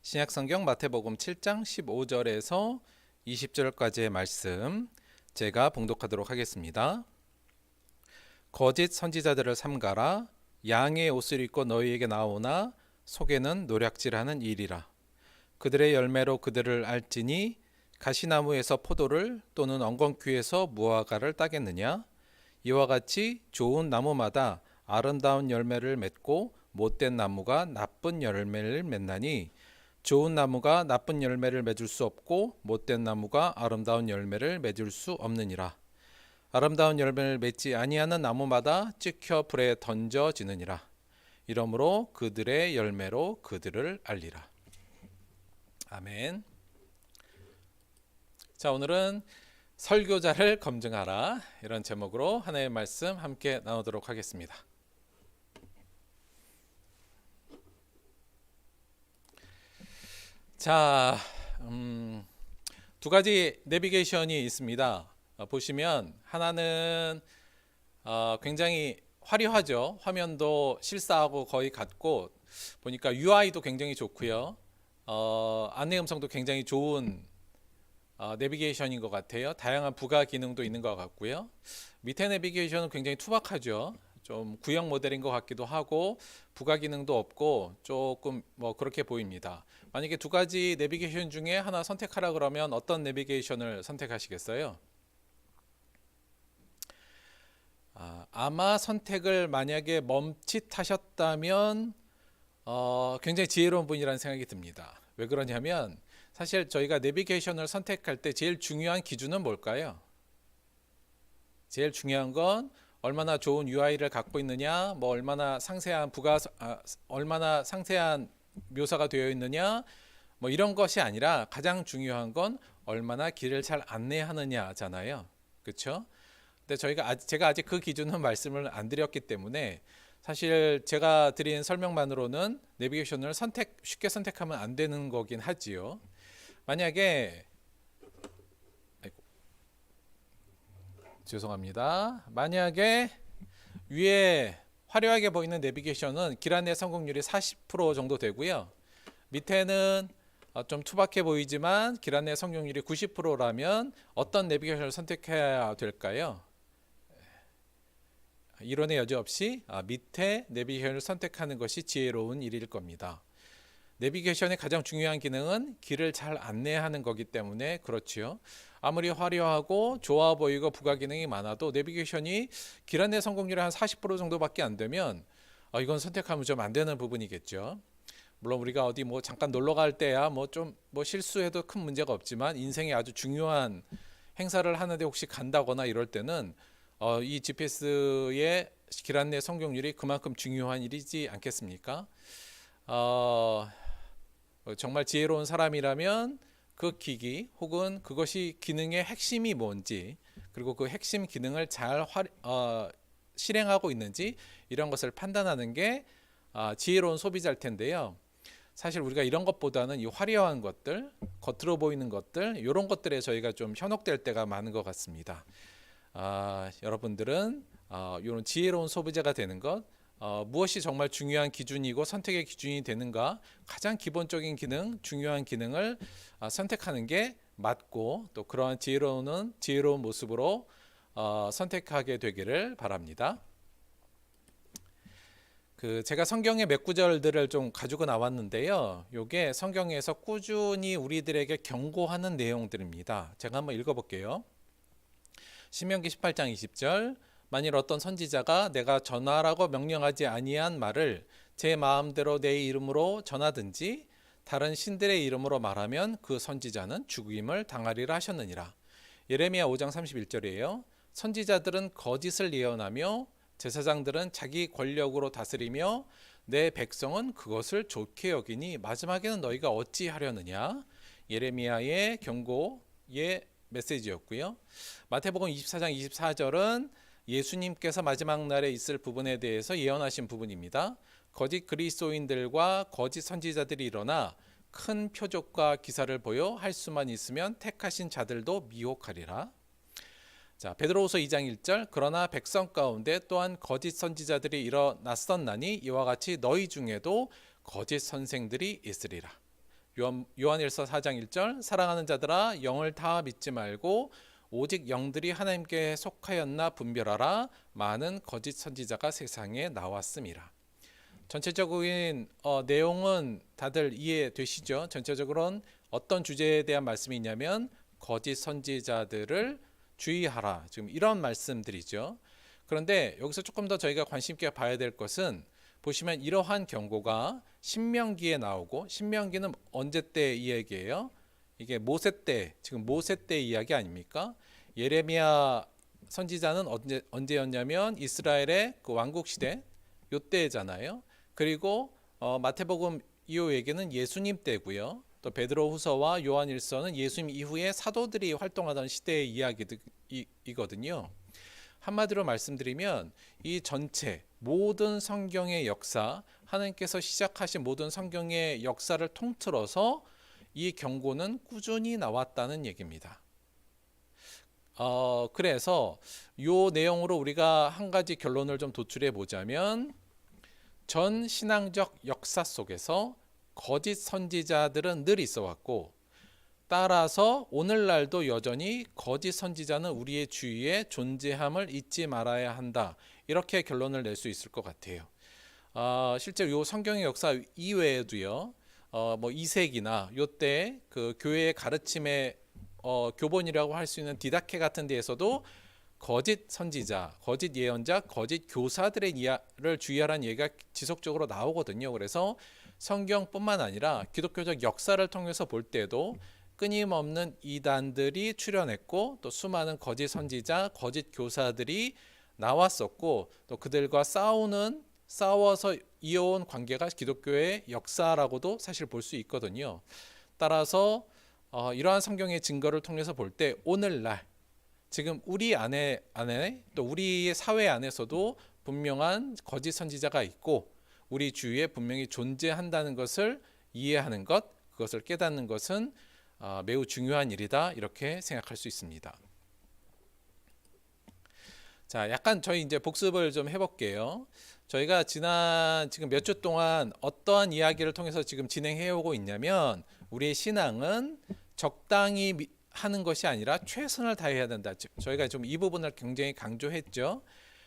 신약성경 마태복음 7장 15절에서 20절까지의 말씀 제가 봉독하도록 하겠습니다. 거짓 선지자들을 삼가라. 양의 옷을 입고 너희에게 나오나 속에는 노략질하는 일이라. 그들의 열매로 그들을 알지니 가시나무에서 포도를 또는 엉겅퀴에서 무화과를 따겠느냐. 이와 같이 좋은 나무마다 아름다운 열매를 맺고 못된 나무가 나쁜 열매를 맺나니 좋은 나무가 나쁜 열매를 맺을 수 없고 못된 나무가 아름다운 열매를 맺을 수 없느니라. 아름다운 열매를 맺지 아니하는 나무마다 찍혀 불에 던져지느니라. 이러므로 그들의 열매로 그들을 알리라. 아멘. 자, 오늘은 설교자를 검증하라, 이런 제목으로 하나님의 말씀 함께 나누도록 하겠습니다. 자, 두 가지 내비게이션이 있습니다. 보시면 하나는 굉장히 화려하죠. 화면도 실사하고 거의 같고 보니까 UI도 굉장히 좋고요. 안내 음성도 굉장히 좋은 내비게이션인 것 같아요. 다양한 부가 기능도 있는 것 같고요. 밑에 내비게이션은 굉장히 투박하죠. 좀 구형 모델인 것 같기도 하고 부가 기능도 없고 조금 그렇게 보입니다. 만약에 두 가지 내비게이션 중에 하나 선택하라 그러면 어떤 내비게이션을 선택하시겠어요? 아마 선택을 만약에 멈칫하셨다면 굉장히 지혜로운 분이라는 생각이 듭니다. 왜 그러냐면 사실 저희가 내비게이션을 선택할 때 제일 중요한 기준은 뭘까요? 제일 중요한 건 얼마나 좋은 UI를 갖고 있느냐, 얼마나 상세한 얼마나 상세한 묘사가 되어 있느냐, 이런 것이 아니라 가장 중요한 건 얼마나 길을 잘 안내하느냐잖아요. 그렇죠? 근데 제가 아직 그 기준은 말씀을 안 드렸기 때문에 사실 제가 드린 설명만으로는 내비게이션을 쉽게 선택하면 안 되는 거긴 하지요. 만약에 만약에 위에 화려하게 보이는 내비게이션은 길 안내 성공률이 40% 정도 되고요. 밑에는 좀 투박해 보이지만 길 안내 성공률이 90%라면 어떤 내비게이션을 선택해야 될까요? 이론의 여지 없이 밑에 내비게이션을 선택하는 것이 지혜로운 일일 겁니다. 내비게이션의 가장 중요한 기능은 길을 잘 안내하는 거기 때문에 그렇지요. 아무리 화려하고 좋아 보이고 부가 기능이 많아도 내비게이션이 길 안내 성공률이 한 40% 정도밖에 안 되면 이건 선택하면 좀 안 되는 부분이겠죠. 물론 우리가 어디 잠깐 놀러 갈 때야 실수해도 큰 문제가 없지만 인생에 아주 중요한 행사를 하는데 혹시 간다거나 이럴 때는 이 GPS의 길 안내 성공률이 그만큼 중요한 일이지 않겠습니까? 정말 지혜로운 사람이라면 그 기기 혹은 그것이 기능의 핵심이 뭔지, 그리고 그 핵심 기능을 잘 실행하고 있는지 이런 것을 판단하는 게 지혜로운 소비자일 텐데요. 사실 우리가 이런 것보다는 이 화려한 것들, 겉으로 보이는 것들, 이런 것들에 저희가 좀 현혹될 때가 많은 것 같습니다. 여러분들은 이런 지혜로운 소비자가 되는 것, 무엇이 정말 중요한 기준이고 선택의 기준이 되는가, 가장 기본적인 기능, 중요한 기능을 선택하는 게 맞고 또 그러한 지혜로운 모습으로 선택하게 되기를 바랍니다. 제가 성경의 몇 구절들을 좀 가지고 나왔는데요. 이게 성경에서 꾸준히 우리들에게 경고하는 내용들입니다. 제가 한번 읽어볼게요. 신명기 18장 20절. 만일 어떤 선지자가 내가 전하라고 명령하지 아니한 말을 제 마음대로 내 이름으로 전하든지 다른 신들의 이름으로 말하면 그 선지자는 죽임을 당하리라 하셨느니라. 예레미야 5장 31절이에요. 선지자들은 거짓을 예언하며 제사장들은 자기 권력으로 다스리며 내 백성은 그것을 좋게 여기니 마지막에는 너희가 어찌하려느냐. 예레미야의 경고의 메시지였고요. 마태복음 24장 24절은 예수님께서 마지막 날에 있을 부분에 대해서 예언하신 부분입니다. 거짓 그리스도인들과 거짓 선지자들이 일어나 큰 표적과 기사를 보여 할 수만 있으면 택하신 자들도 미혹하리라. 자, 베드로후서 2장 1절. 그러나 백성 가운데 또한 거짓 선지자들이 일어났었나니 이와 같이 너희 중에도 거짓 선생들이 있으리라. 요한일서 4장 1절 사랑하는 자들아 영을 다 믿지 말고 오직 영들이 하나님께 속하였나 분별하라. 많은 거짓 선지자가 세상에 나왔음이라. 전체적인 내용은 다들 이해되시죠? 전체적으로는 어떤 주제에 대한 말씀이 있냐면 거짓 선지자들을 주의하라. 지금 이런 말씀들이죠. 그런데 여기서 조금 더 저희가 관심 있게 봐야 될 것은 보시면 이러한 경고가 신명기에 나오고, 신명기는 언제 때 이야기예요? 이게 모세 때, 지금 모세 때 이야기 아닙니까? 예레미야 선지자는 언제였냐면 이스라엘의 그 왕국 시대 요때잖아요. 그리고 마태복음 이후에게는 예수님 때고요. 또 베드로후서와 요한일서는 예수님 이후에 사도들이 활동하던 시대의 이야기이거든요. 한마디로 말씀드리면 이 전체 모든 성경의 역사, 하나님께서 시작하신 모든 성경의 역사를 통틀어서 이 경고는 꾸준히 나왔다는 얘기입니다. 그래서 이 내용으로 우리가 한 가지 결론을 좀 도출해 보자면, 전 신앙적 역사 속에서 거짓 선지자들은 늘 있어 왔고, 따라서 오늘날도 여전히 거짓 선지자는 우리의 주위에 존재함을 잊지 말아야 한다. 이렇게 결론을 낼 수 있을 것 같아요. 실제로 이 성경의 역사 이외에도요, 뭐 이색이나 요때 그 교회의 가르침의 교본이라고 할 수 있는 디다케 같은 데에서도 거짓 선지자, 거짓 예언자, 거짓 교사들의 를 주의하라는 얘기가 지속적으로 나오거든요. 그래서 성경뿐만 아니라 기독교적 역사를 통해서 볼 때도 끊임없는 이단들이 출현했고, 또 수많은 거짓 선지자, 거짓 교사들이 나왔었고, 또 그들과 싸워서 이어온 관계가 기독교의 역사라고도 사실 볼 수 있거든요. 따라서 이러한 성경의 증거를 통해서 볼 때 오늘날 지금 우리 안에 또 우리의 사회 안에서도 분명한 거짓 선지자가 있고 우리 주위에 분명히 존재한다는 것을 이해하는 것, 그것을 깨닫는 것은 매우 중요한 일이다, 이렇게 생각할 수 있습니다. 자, 약간 저희 이제 복습을 좀 해볼게요. 저희가 지금 몇 주 동안 어떠한 이야기를 통해서 지금 진행해 오고 있냐면, 우리의 신앙은 적당히 하는 것이 아니라 최선을 다해야 된다. 저희가 좀 이 부분을 굉장히 강조했죠.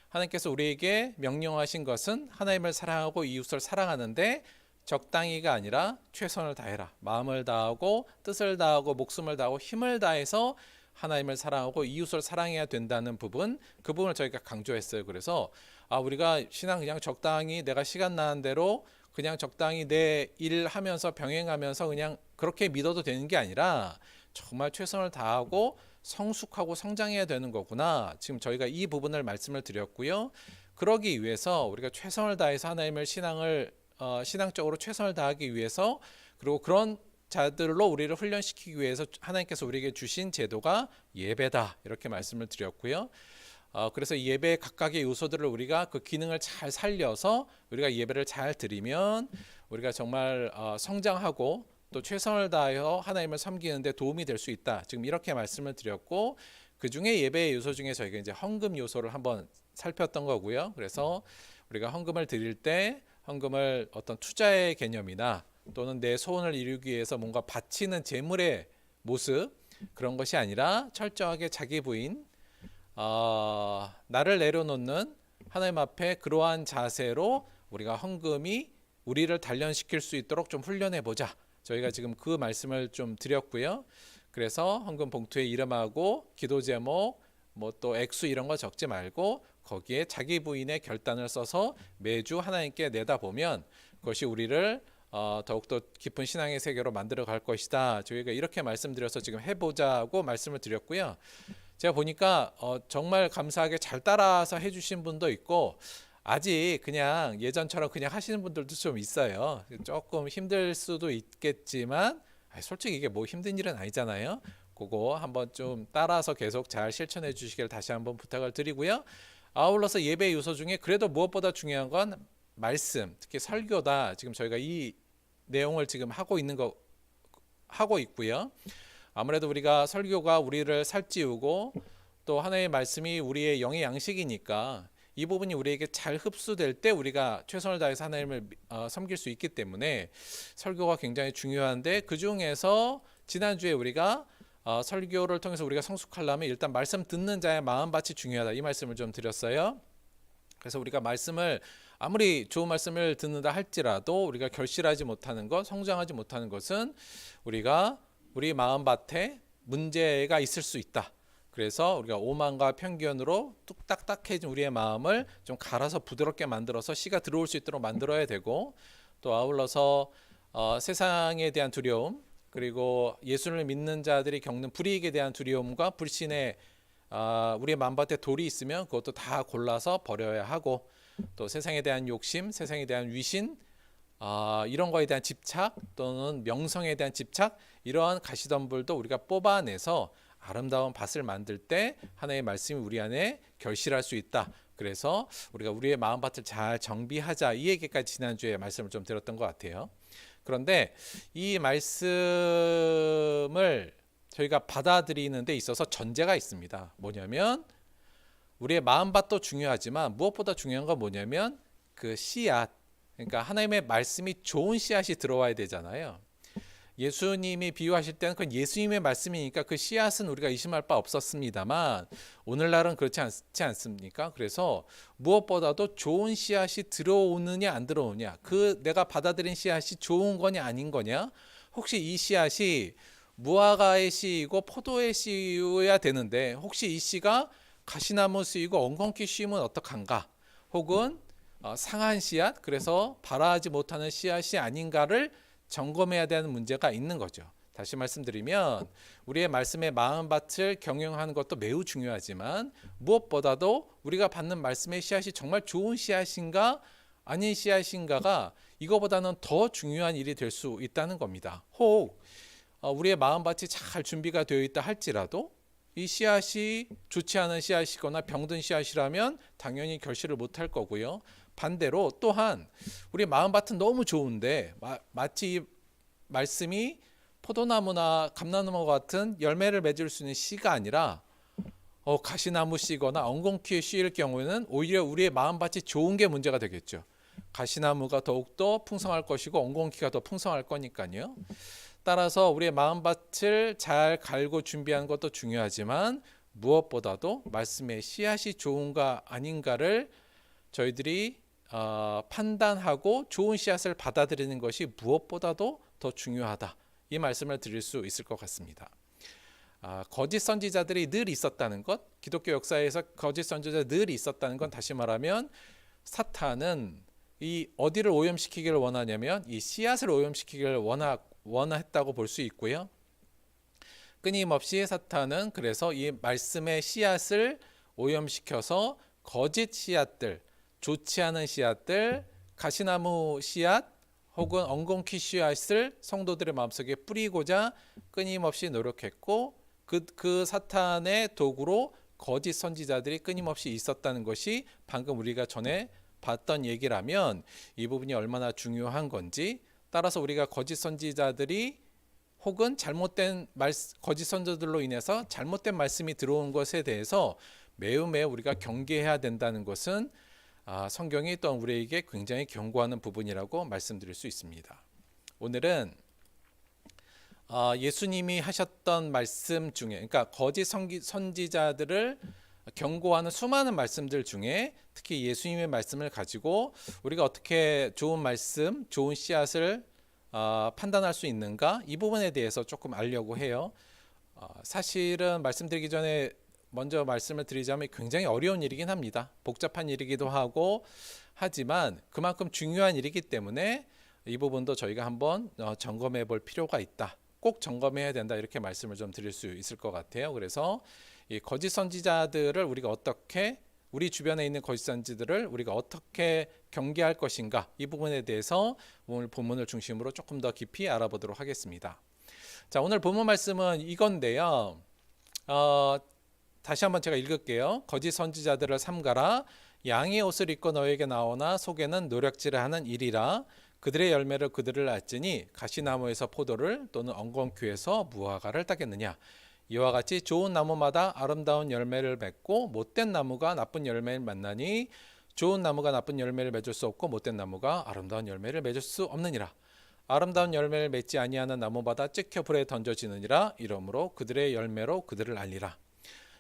하나님께서 우리에게 명령하신 것은 하나님을 사랑하고 이웃을 사랑하는데, 적당히가 아니라 최선을 다해라. 마음을 다하고 뜻을 다하고 목숨을 다하고 힘을 다해서 하나님을 사랑하고 이웃을 사랑해야 된다는 부분, 그 부분을 저희가 강조했어요. 그래서 우리가 신앙 그냥 적당히 내가 시간 나는 대로 그냥 적당히 내 일 하면서 병행하면서 그냥 그렇게 믿어도 되는 게 아니라 정말 최선을 다하고 성숙하고 성장해야 되는 거구나. 지금 저희가 이 부분을 말씀을 드렸고요. 그러기 위해서 우리가 최선을 다해서 하나님을 신앙적으로 최선을 다하기 위해서, 그리고 그런 자들로 우리를 훈련시키기 위해서 하나님께서 우리에게 주신 제도가 예배다, 이렇게 말씀을 드렸고요. 그래서 예배 각각의 요소들을 우리가 그 기능을 잘 살려서 우리가 예배를 잘 드리면 우리가 정말 성장하고 또 최선을 다하여 하나님을 섬기는 데 도움이 될 수 있다. 지금 이렇게 말씀을 드렸고, 그 중에 예배의 요소 중에 저희가 이제 헌금 요소를 한번 살폈던 거고요. 그래서 우리가 헌금을 드릴 때 헌금을 어떤 투자의 개념이나 또는 내 소원을 이루기 위해서 뭔가 바치는 재물의 모습, 그런 것이 아니라 철저하게 자기 부인, 나를 내려놓는 하나님 앞에 그러한 자세로 우리가 헌금이 우리를 단련시킬 수 있도록 좀 훈련해 보자. 저희가 지금 그 말씀을 좀 드렸고요. 그래서 헌금 봉투에 이름하고 기도 제목, 뭐 또 액수 이런 거 적지 말고 거기에 자기 부인의 결단을 써서 매주 하나님께 내다보면 그것이 우리를 더욱더 깊은 신앙의 세계로 만들어 갈 것이다. 저희가 이렇게 말씀드려서 지금 해보자고 말씀을 드렸고요. 제가 보니까 정말 감사하게 잘 따라서 해주신 분도 있고, 아직 그냥 예전처럼 그냥 하시는 분들도 좀 있어요. 조금 힘들 수도 있겠지만 솔직히 이게 뭐 힘든 일은 아니잖아요. 그거 한번 좀 따라서 계속 잘 실천해 주시길 다시 한번 부탁을 드리고요. 아울러서 예배 요소 중에 그래도 무엇보다 중요한 건 말씀, 특히 설교다. 지금 저희가 이 내용을 지금 하고 있고요. 아무래도 우리가 설교가 우리를 살찌우고 또 하나님의 말씀이 우리의 영의 양식이니까 이 부분이 우리에게 잘 흡수될 때 우리가 최선을 다해서 하나님을 섬길 수 있기 때문에 설교가 굉장히 중요한데, 그 중에서 지난주에 우리가 설교를 통해서 우리가 성숙하려면 일단 말씀 듣는 자의 마음밭이 중요하다, 이 말씀을 좀 드렸어요. 그래서 우리가 말씀을 아무리 좋은 말씀을 듣는다 할지라도 우리가 결실하지 못하는 것, 성장하지 못하는 것은 우리가 우리 마음밭에 문제가 있을 수 있다. 그래서 우리가 오만과 편견으로 뚝딱딱해진 우리의 마음을 좀 갈아서 부드럽게 만들어서 씨가 들어올 수 있도록 만들어야 되고, 또 아울러서 세상에 대한 두려움, 그리고 예수를 믿는 자들이 겪는 불이익에 대한 두려움과 불신에 우리의 마음밭에 돌이 있으면 그것도 다 골라서 버려야 하고, 또 세상에 대한 욕심, 세상에 대한 위신, 이런 거에 대한 집착, 또는 명성에 대한 집착, 이러한 가시덤불도 우리가 뽑아내서 아름다운 밭을 만들 때 하나님의 말씀이 우리 안에 결실할 수 있다. 그래서 우리가 우리의 마음밭을 잘 정비하자, 이 얘기까지 지난주에 말씀을 좀 드렸던 것 같아요. 그런데 이 말씀을 저희가 받아들이는 데 있어서 전제가 있습니다. 뭐냐면 우리의 마음밭도 중요하지만 무엇보다 중요한 건 뭐냐면 그 씨앗, 그러니까 하나님의 말씀이 좋은 씨앗이 들어와야 되잖아요. 예수님이 비유하실 때는 그건 예수님의 말씀이니까 그 씨앗은 우리가 의심할 바 없었습니다만, 오늘날은 그렇지 않지 않습니까? 그래서 무엇보다도 좋은 씨앗이 들어오느냐 안 들어오느냐, 그 내가 받아들인 씨앗이 좋은 거냐 아닌 거냐, 혹시 이 씨앗이 무화과의 씨이고 포도의 씨여야 되는데 혹시 이 씨가 가시나무 씨이고 엉겅퀴 씨면 어떡한가, 혹은 상한 씨앗, 그래서 발화하지 못하는 씨앗이 아닌가를 점검해야 되는 문제가 있는 거죠. 다시 말씀드리면 우리의 말씀의 마음밭을 경영하는 것도 매우 중요하지만, 무엇보다도 우리가 받는 말씀의 씨앗이 정말 좋은 씨앗인가 아닌 씨앗인가가 이거보다는 더 중요한 일이 될 수 있다는 겁니다. 혹 우리의 마음밭이 잘 준비가 되어 있다 할지라도 이 씨앗이 좋지 않은 씨앗이거나 병든 씨앗이라면 당연히 결실을 못할 거고요. 반대로 또한 우리 마음밭은 너무 좋은데 마치 이 말씀이 포도나무나 감나무 같은 열매를 맺을 수 있는 씨가 아니라 가시나무 씨거나 엉겅퀴의 씨일 경우에는 오히려 우리의 마음밭이 좋은 게 문제가 되겠죠. 가시나무가 더욱더 풍성할 것이고 엉겅퀴가 더 풍성할 거니까요. 따라서 우리의 마음밭을 잘 갈고 준비하는 것도 중요하지만, 무엇보다도 말씀의 씨앗이 좋은가 아닌가를 저희들이 판단하고 좋은 씨앗을 받아들이는 것이 무엇보다도 더 중요하다, 이 말씀을 드릴 수 있을 것 같습니다. 거짓 선지자들이 늘 있었다는 것, 기독교 역사에서 거짓 선지자들이 늘 있었다는 건, 다시 말하면 사탄은 이 어디를 오염시키기를 원하냐면 이 씨앗을 오염시키기를 원했다고 볼 수 있고요. 끊임없이 사탄은 그래서 이 말씀의 씨앗을 오염시켜서 거짓 씨앗들, 좋지 않은 씨앗들, 가시나무 씨앗 혹은 엉겅퀴 씨앗을 성도들의 마음속에 뿌리고자 끊임없이 노력했고, 그 사탄의 도구로 거짓 선지자들이 끊임없이 있었다는 것이 방금 우리가 전에 봤던 얘기라면 이 부분이 얼마나 중요한 건지, 따라서 우리가 거짓 선지자들이 혹은 잘못된 거짓 선지자들로 인해서 잘못된 말씀이 들어온 것에 대해서 매우 우리가 경계해야 된다는 것은 성경이 또한 우리에게 굉장히 경고하는 부분이라고 말씀드릴 수 있습니다. 오늘은 예수님이 하셨던 말씀 중에, 그러니까 거짓 선지자들을 경고하는 수많은 말씀들 중에 특히 예수님의 말씀을 가지고 우리가 어떻게 좋은 말씀, 좋은 씨앗을 판단할 수 있는가, 이 부분에 대해서 조금 알려고 해요. 사실은 말씀드리기 전에 먼저 말씀을 드리자면 굉장히 어려운 일이긴 합니다. 복잡한 일이기도 하고 하지만 그만큼 중요한 일이기 때문에 이 부분도 저희가 한번 점검해 볼 필요가 있다, 꼭 점검해야 된다, 이렇게 말씀을 좀 드릴 수 있을 것 같아요. 그래서 이 거짓 선지자들을 우리가 어떻게, 우리 주변에 있는 거짓 선지들을 우리가 어떻게 경계할 것인가, 이 부분에 대해서 오늘 본문을 중심으로 조금 더 깊이 알아보도록 하겠습니다. 자, 오늘 본문 말씀은 이건데요. 다시 한번 제가 읽을게요. 거짓 선지자들을 삼가라. 양의 옷을 입고 너에게 나오나 속에는 노략질을 하는 일이라. 그들의 열매를 그들을 알지니 가시나무에서 포도를 또는 엉겅퀴에서 무화과를 따겠느냐. 이와 같이 좋은 나무마다 아름다운 열매를 맺고 못된 나무가 나쁜 열매를 만나니 좋은 나무가 나쁜 열매를 맺을 수 없고 못된 나무가 아름다운 열매를 맺을 수 없느니라. 아름다운 열매를 맺지 아니하는 나무마다 찍혀 불에 던져지느니라. 이러므로 그들의 열매로 그들을 알리라.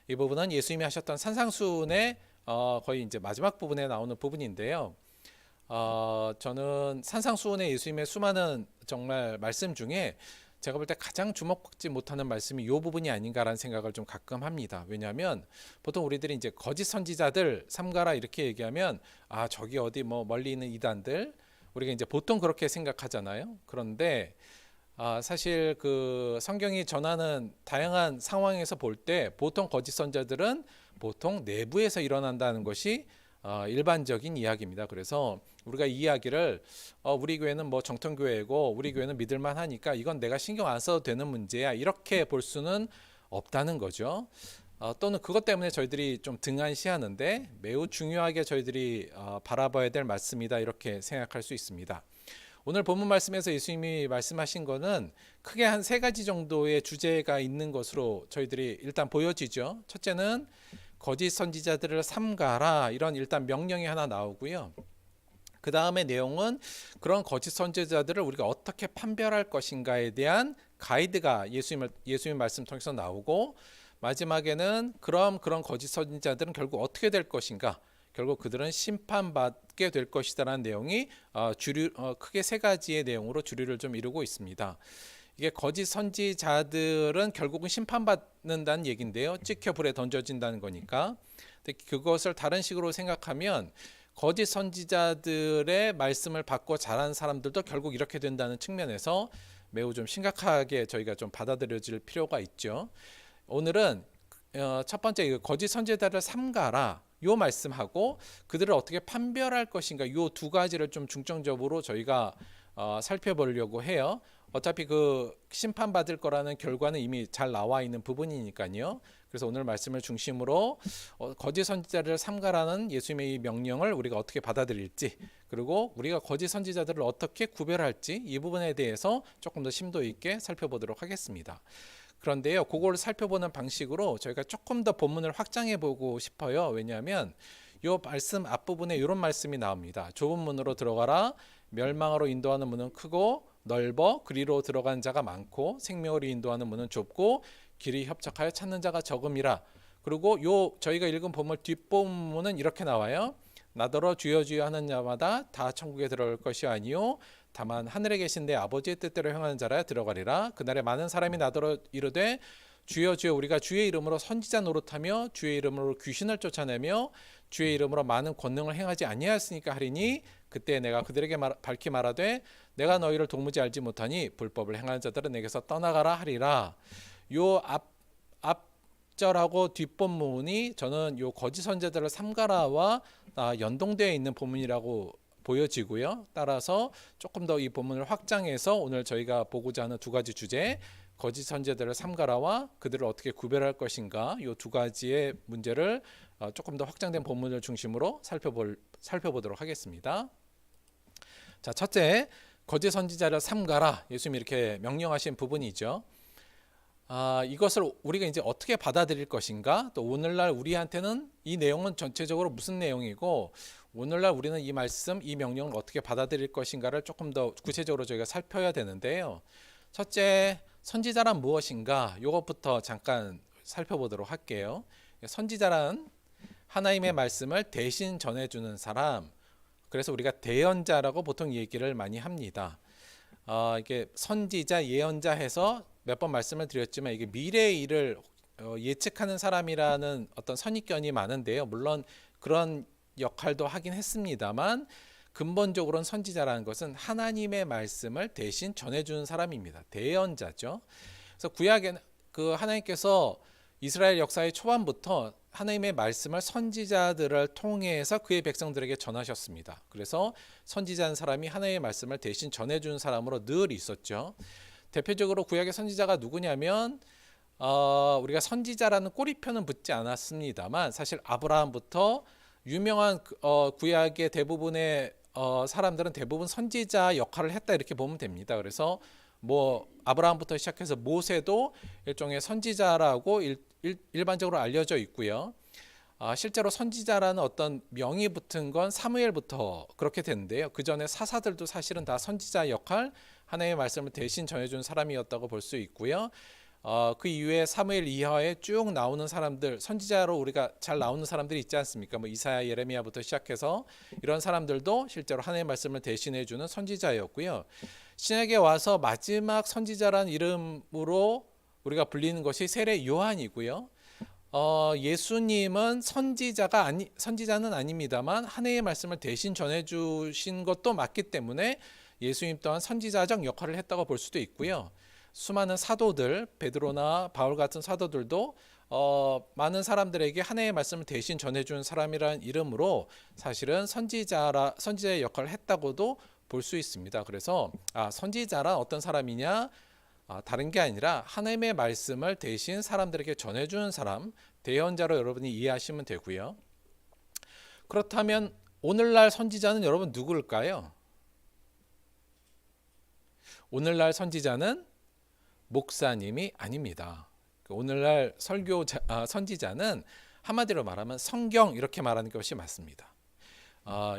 이 부분은 예수님이 하셨던 산상수훈의 거의 이제 마지막 부분에 나오는 부분인데요. 저는 산상수훈의 예수님의 수많은 정말 말씀 중에 제가 볼 때 가장 주목받지 못하는 말씀이 이 부분이 아닌가라는 생각을 좀 가끔 합니다. 왜냐하면 보통 우리들이 이제 거짓 선지자들 삼가라 이렇게 얘기하면 저기 어디 뭐 멀리 있는 이단들 우리가 이제 보통 그렇게 생각하잖아요. 그런데 사실 그 성경이 전하는 다양한 상황에서 볼 때 보통 거짓 선지자들은 보통 내부에서 일어난다는 것이 일반적인 이야기입니다. 그래서 우리가 이 이야기를 우리 교회는 뭐 정통교회고 우리 교회는 믿을만 하니까 이건 내가 신경 안 써도 되는 문제야 이렇게 볼 수는 없다는 거죠. 또는 그것 때문에 저희들이 좀 등한시하는데 매우 중요하게 저희들이 바라봐야 될 말씀이다 이렇게 생각할 수 있습니다. 오늘 본문 말씀에서 예수님이 말씀하신 거는 크게 한 세 가지 정도의 주제가 있는 것으로 저희들이 일단 보여지죠. 첫째는 거짓 선지자들을 삼가라 이런 일단 명령이 하나 나오고요. 그 다음에 내용은 그런 거짓 선지자들을 우리가 어떻게 판별할 것인가에 대한 가이드가 예수님 말씀 통해서 나오고 마지막에는 그런 거짓 선지자들은 결국 어떻게 될 것인가 결국 그들은 심판받게 될 것이다라는 내용이 크게 세 가지의 내용으로 주류를 좀 이루고 있습니다. 이게 거짓 선지자들은 결국은 심판받는다는 얘기인데요. 찍혀 불에 던져진다는 거니까. 근데 그것을 다른 식으로 생각하면 거짓 선지자들의 말씀을 받고 자란 사람들도 결국 이렇게 된다는 측면에서 매우 좀 심각하게 저희가 좀 받아들여질 필요가 있죠. 오늘은 첫 번째 거짓 선지자들을 삼가라 요 말씀하고 그들을 어떻게 판별할 것인가 요 두 가지를 좀 중점적으로 저희가 살펴보려고 해요. 어차피 그 심판받을 거라는 결과는 이미 잘 나와 있는 부분이니까요. 그래서 오늘 말씀을 중심으로 거짓 선지자를 삼가라는 예수님의 이 명령을 우리가 어떻게 받아들일지 그리고 우리가 거짓 선지자들을 어떻게 구별할지 이 부분에 대해서 조금 더 심도 있게 살펴보도록 하겠습니다. 그런데요, 그걸 살펴보는 방식으로 저희가 조금 더 본문을 확장해 보고 싶어요. 왜냐하면 이 말씀 앞부분에 이런 말씀이 나옵니다. 좁은 문으로 들어가라. 멸망으로 인도하는 문은 크고 넓어 그리로 들어가는 자가 많고 생명으로 인도하는 문은 좁고 길이 협착하여 찾는 자가 적음이라. 그리고 저희가 읽은 본문 뒷본문은 이렇게 나와요. 나더러 주여 주여 하는 자마다 다 천국에 들어갈 것이 아니요 다만 하늘에 계신 내 아버지의 뜻대로 행하는 자라 들어가리라. 그날에 많은 사람이 나더러 이르되 주여 주여 우리가 주의 이름으로 선지자 노릇하며 주의 이름으로 귀신을 쫓아내며 주의 이름으로 많은 권능을 행하지 아니하였으니까 하리니 그때 내가 그들에게 밝히 말하되 내가 너희를 도무지 알지 못하니 불법을 행하는 자들은 내게서 떠나가라 하리라. 요 앞절하고 뒷본문이 저는 요 거짓 선지자들을 삼가라와 연동되어 있는 본문이라고 보여지고요. 따라서 조금 더 이 본문을 확장해서 오늘 저희가 보고자 하는 두 가지 주제 거짓 선지자들을 삼가라와 그들을 어떻게 구별할 것인가 이 두 가지의 문제를 조금 더 확장된 본문을 중심으로 살펴보도록 하겠습니다. 자, 첫째 거짓 선지자를 삼가라 예수님이 이렇게 명령하신 부분이죠. 이것을 우리가 이제 어떻게 받아들일 것인가 또 오늘날 우리한테는 이 내용은 전체적으로 무슨 내용이고 오늘날 우리는 이 말씀 이 명령을 어떻게 받아들일 것인가를 조금 더 구체적으로 저희가 살펴야 되는데요. 첫째 선지자란 무엇인가 이것부터 잠깐 살펴보도록 할게요. 선지자란 하나님의 말씀을 대신 전해주는 사람 그래서 우리가 대언자라고 보통 얘기를 많이 합니다. 이게 선지자 예언자 해서 몇 번 말씀을 드렸지만 이게 미래의 일을 예측하는 사람이라는 어떤 선입견이 많은데요. 물론 그런 역할도 하긴 했습니다만 근본적으로는 선지자라는 것은 하나님의 말씀을 대신 전해주는 사람입니다. 대언자죠. 그래서 구약에는 하나님께서 이스라엘 역사의 초반부터 하나님의 말씀을 선지자들을 통해서 그의 백성들에게 전하셨습니다. 그래서 선지자는 사람이 하나님의 말씀을 대신 전해주는 사람으로 늘 있었죠. 대표적으로 구약의 선지자가 누구냐면 우리가 선지자라는 꼬리표는 붙지 않았습니다만 사실 아브라함부터 유명한 구약의 대부분의 사람들은 대부분 선지자 역할을 했다 이렇게 보면 됩니다. 그래서 뭐 아브라함부터 시작해서 모세도 일종의 선지자라고 일반적으로 알려져 있고요. 실제로 선지자라는 어떤 명이 붙은 건 사무엘부터 그렇게 됐는데요. 그 전에 사사들도 사실은 다 선지자 역할, 하나님의 말씀을 대신 전해준 사람이었다고 볼 수 있고요. 그 이후에 사무엘 이하에 쭉 나오는 사람들, 선지자로 우리가 잘 나오는 사람들이 있지 않습니까? 뭐 이사야, 예레미야부터 시작해서 이런 사람들도 실제로 하나님의 말씀을 대신해주는 선지자였고요. 신약에 와서 마지막 선지자라는 이름으로 우리가 불리는 것이 세례 요한이고요. 예수님은 선지자는 아닙니다만 하나님의 말씀을 대신 전해주신 것도 맞기 때문에 예수님 또한 선지자적 역할을 했다고 볼 수도 있고요. 수많은 사도들, 베드로나 바울 같은 사도들도 많은 사람들에게 하나님의 말씀을 대신 전해준 사람이라는 이름으로 사실은 선지자의 역할을 했다고도 볼 수 있습니다. 그래서 선지자란 어떤 사람이냐? 다른 게 아니라 하나님의 말씀을 대신 사람들에게 전해주는 사람, 대언자로 여러분이 이해하시면 되고요. 그렇다면 오늘날 선지자는 여러분 누구일까요? 오늘날 선지자는 목사님이 아닙니다. 오늘날 선지자는 한마디로 말하면 성경 이렇게 말하는 것이 맞습니다.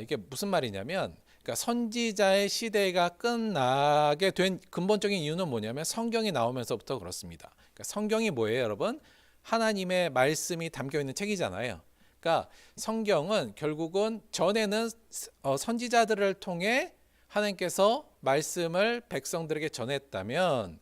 이게 무슨 말이냐면 그러니까 선지자의 시대가 끝나게 된 근본적인 이유는 뭐냐면 성경이 나오면서부터 그렇습니다. 그러니까 성경이 뭐예요, 여러분? 하나님의 말씀이 담겨 있는 책이잖아요. 그러니까 성경은 결국은 전에는 선지자들을 통해 하나님께서 말씀을 백성들에게 전했다면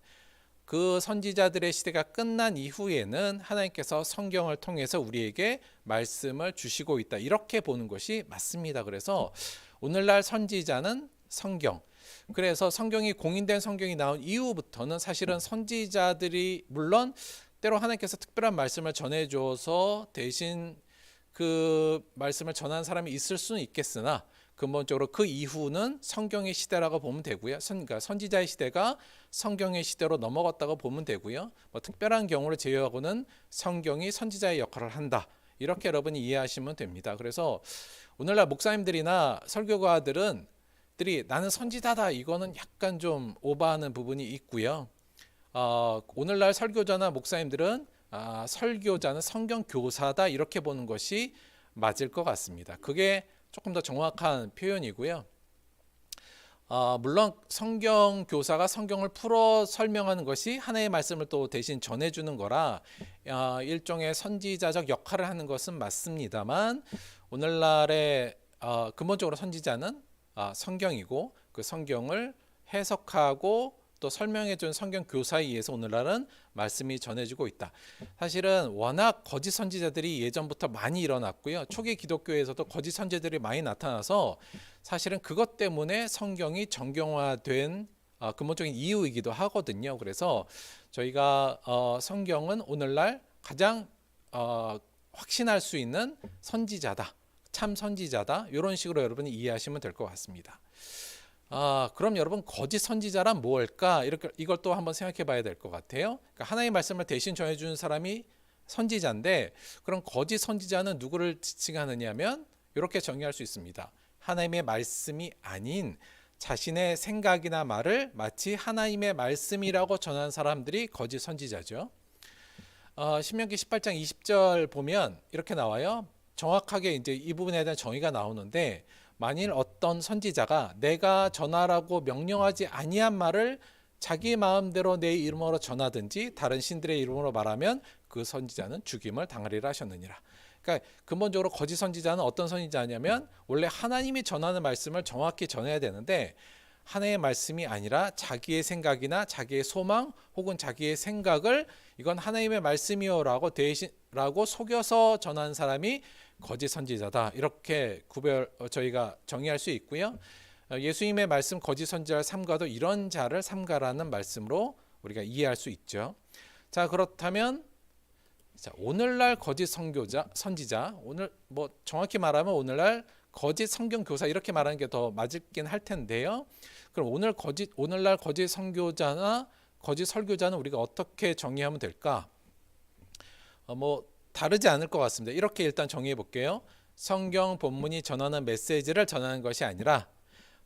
그 선지자들의 시대가 끝난 이후에는 하나님께서 성경을 통해서 우리에게 말씀을 주시고 있다. 이렇게 보는 것이 맞습니다. 그래서 오늘날 선지자는 성경. 그래서 성경이 공인된 성경이 나온 이후부터는 사실은 선지자들이 물론 때로 하나님께서 특별한 말씀을 전해줘서 대신 그 말씀을 전한 사람이 있을 수는 있겠으나 근본적으로 그 이후는 성경의 시대라고 보면 되고요. 그러니까 선지자의 시대가 성경의 시대로 넘어갔다고 보면 되고요. 뭐 특별한 경우를 제외하고는 성경이 선지자의 역할을 한다. 이렇게 여러분이 이해하시면 됩니다. 그래서 오늘날 목사님들이나 설교가들이 나는 선지자다 이거는 약간 좀 오버하는 부분이 있고요. 오늘날 설교자나 목사님들은 설교자는 성경 교사다 이렇게 보는 것이 맞을 것 같습니다. 그게 조금 더 정확한 표현이고요. 물론 성경 교사가 성경을 풀어 설명하는 것이 하나님의 말씀을 또 대신 전해주는 거라 일종의 선지자적 역할을 하는 것은 맞습니다만 오늘날의 근본적으로 선지자는 성경이고 그 성경을 해석하고 또 설명해준 성경 교사에 의해서 오늘날은 말씀이 전해지고 있다. 사실은 워낙 거짓 선지자들이 예전부터 많이 일어났고요. 초기 기독교에서도 거짓 선지자들이 많이 나타나서 사실은 그것 때문에 성경이 정경화된 근본적인 이유이기도 하거든요. 그래서 저희가 성경은 오늘날 가장 확신할 수 있는 선지자다. 참 선지자다. 이런 식으로 여러분이 이해하시면 될 것 같습니다. 그럼 여러분 거짓 선지자란 뭘까? 이걸 또 한번 생각해 봐야 될 것 같아요. 그러니까 하나님의 말씀을 대신 전해주는 사람이 선지자인데 그럼 거짓 선지자는 누구를 지칭하느냐면 이렇게 정의할 수 있습니다. 하나님의 말씀이 아닌 자신의 생각이나 말을 마치 하나님의 말씀이라고 전하는 사람들이 거짓 선지자죠. 신명기 18장 20절 보면 이렇게 나와요. 정확하게 이제 이 부분에 대한 정의가 나오는데 만일 어떤 선지자가 내가 전하라고 명령하지 아니한 말을 자기 마음대로 내 이름으로 전하든지 다른 신들의 이름으로 말하면 그 선지자는 죽임을 당하리라 하셨느니라. 그러니까 근본적으로 거짓 선지자는 어떤 선지자냐면 원래 하나님이 전하는 말씀을 정확히 전해야 되는데 하나님의 말씀이 아니라 자기의 생각이나 자기의 소망 혹은 자기의 생각을 이건 하나님의 말씀이요라고 속여서 전하는 사람이 거짓 선지자다. 이렇게 저희가 정의할 수 있고요. 예수님의 말씀 거짓 선지자를 삼가도 이런 자를 삼가라는 말씀으로 우리가 이해할 수 있죠. 자, 그렇다면 오늘날 거짓 선지자, 오늘 뭐 정확히 말하면 오늘날 거짓 성경 교사 이렇게 말하는 게 더 맞긴 할 텐데요. 그럼 오늘날 거짓 선교자나 거짓 설교자는 우리가 어떻게 정의하면 될까? 다르지 않을 것 같습니다. 이렇게 일단 정의해 볼게요. 성경 본문이 전하는 메시지를 전하는 것이 아니라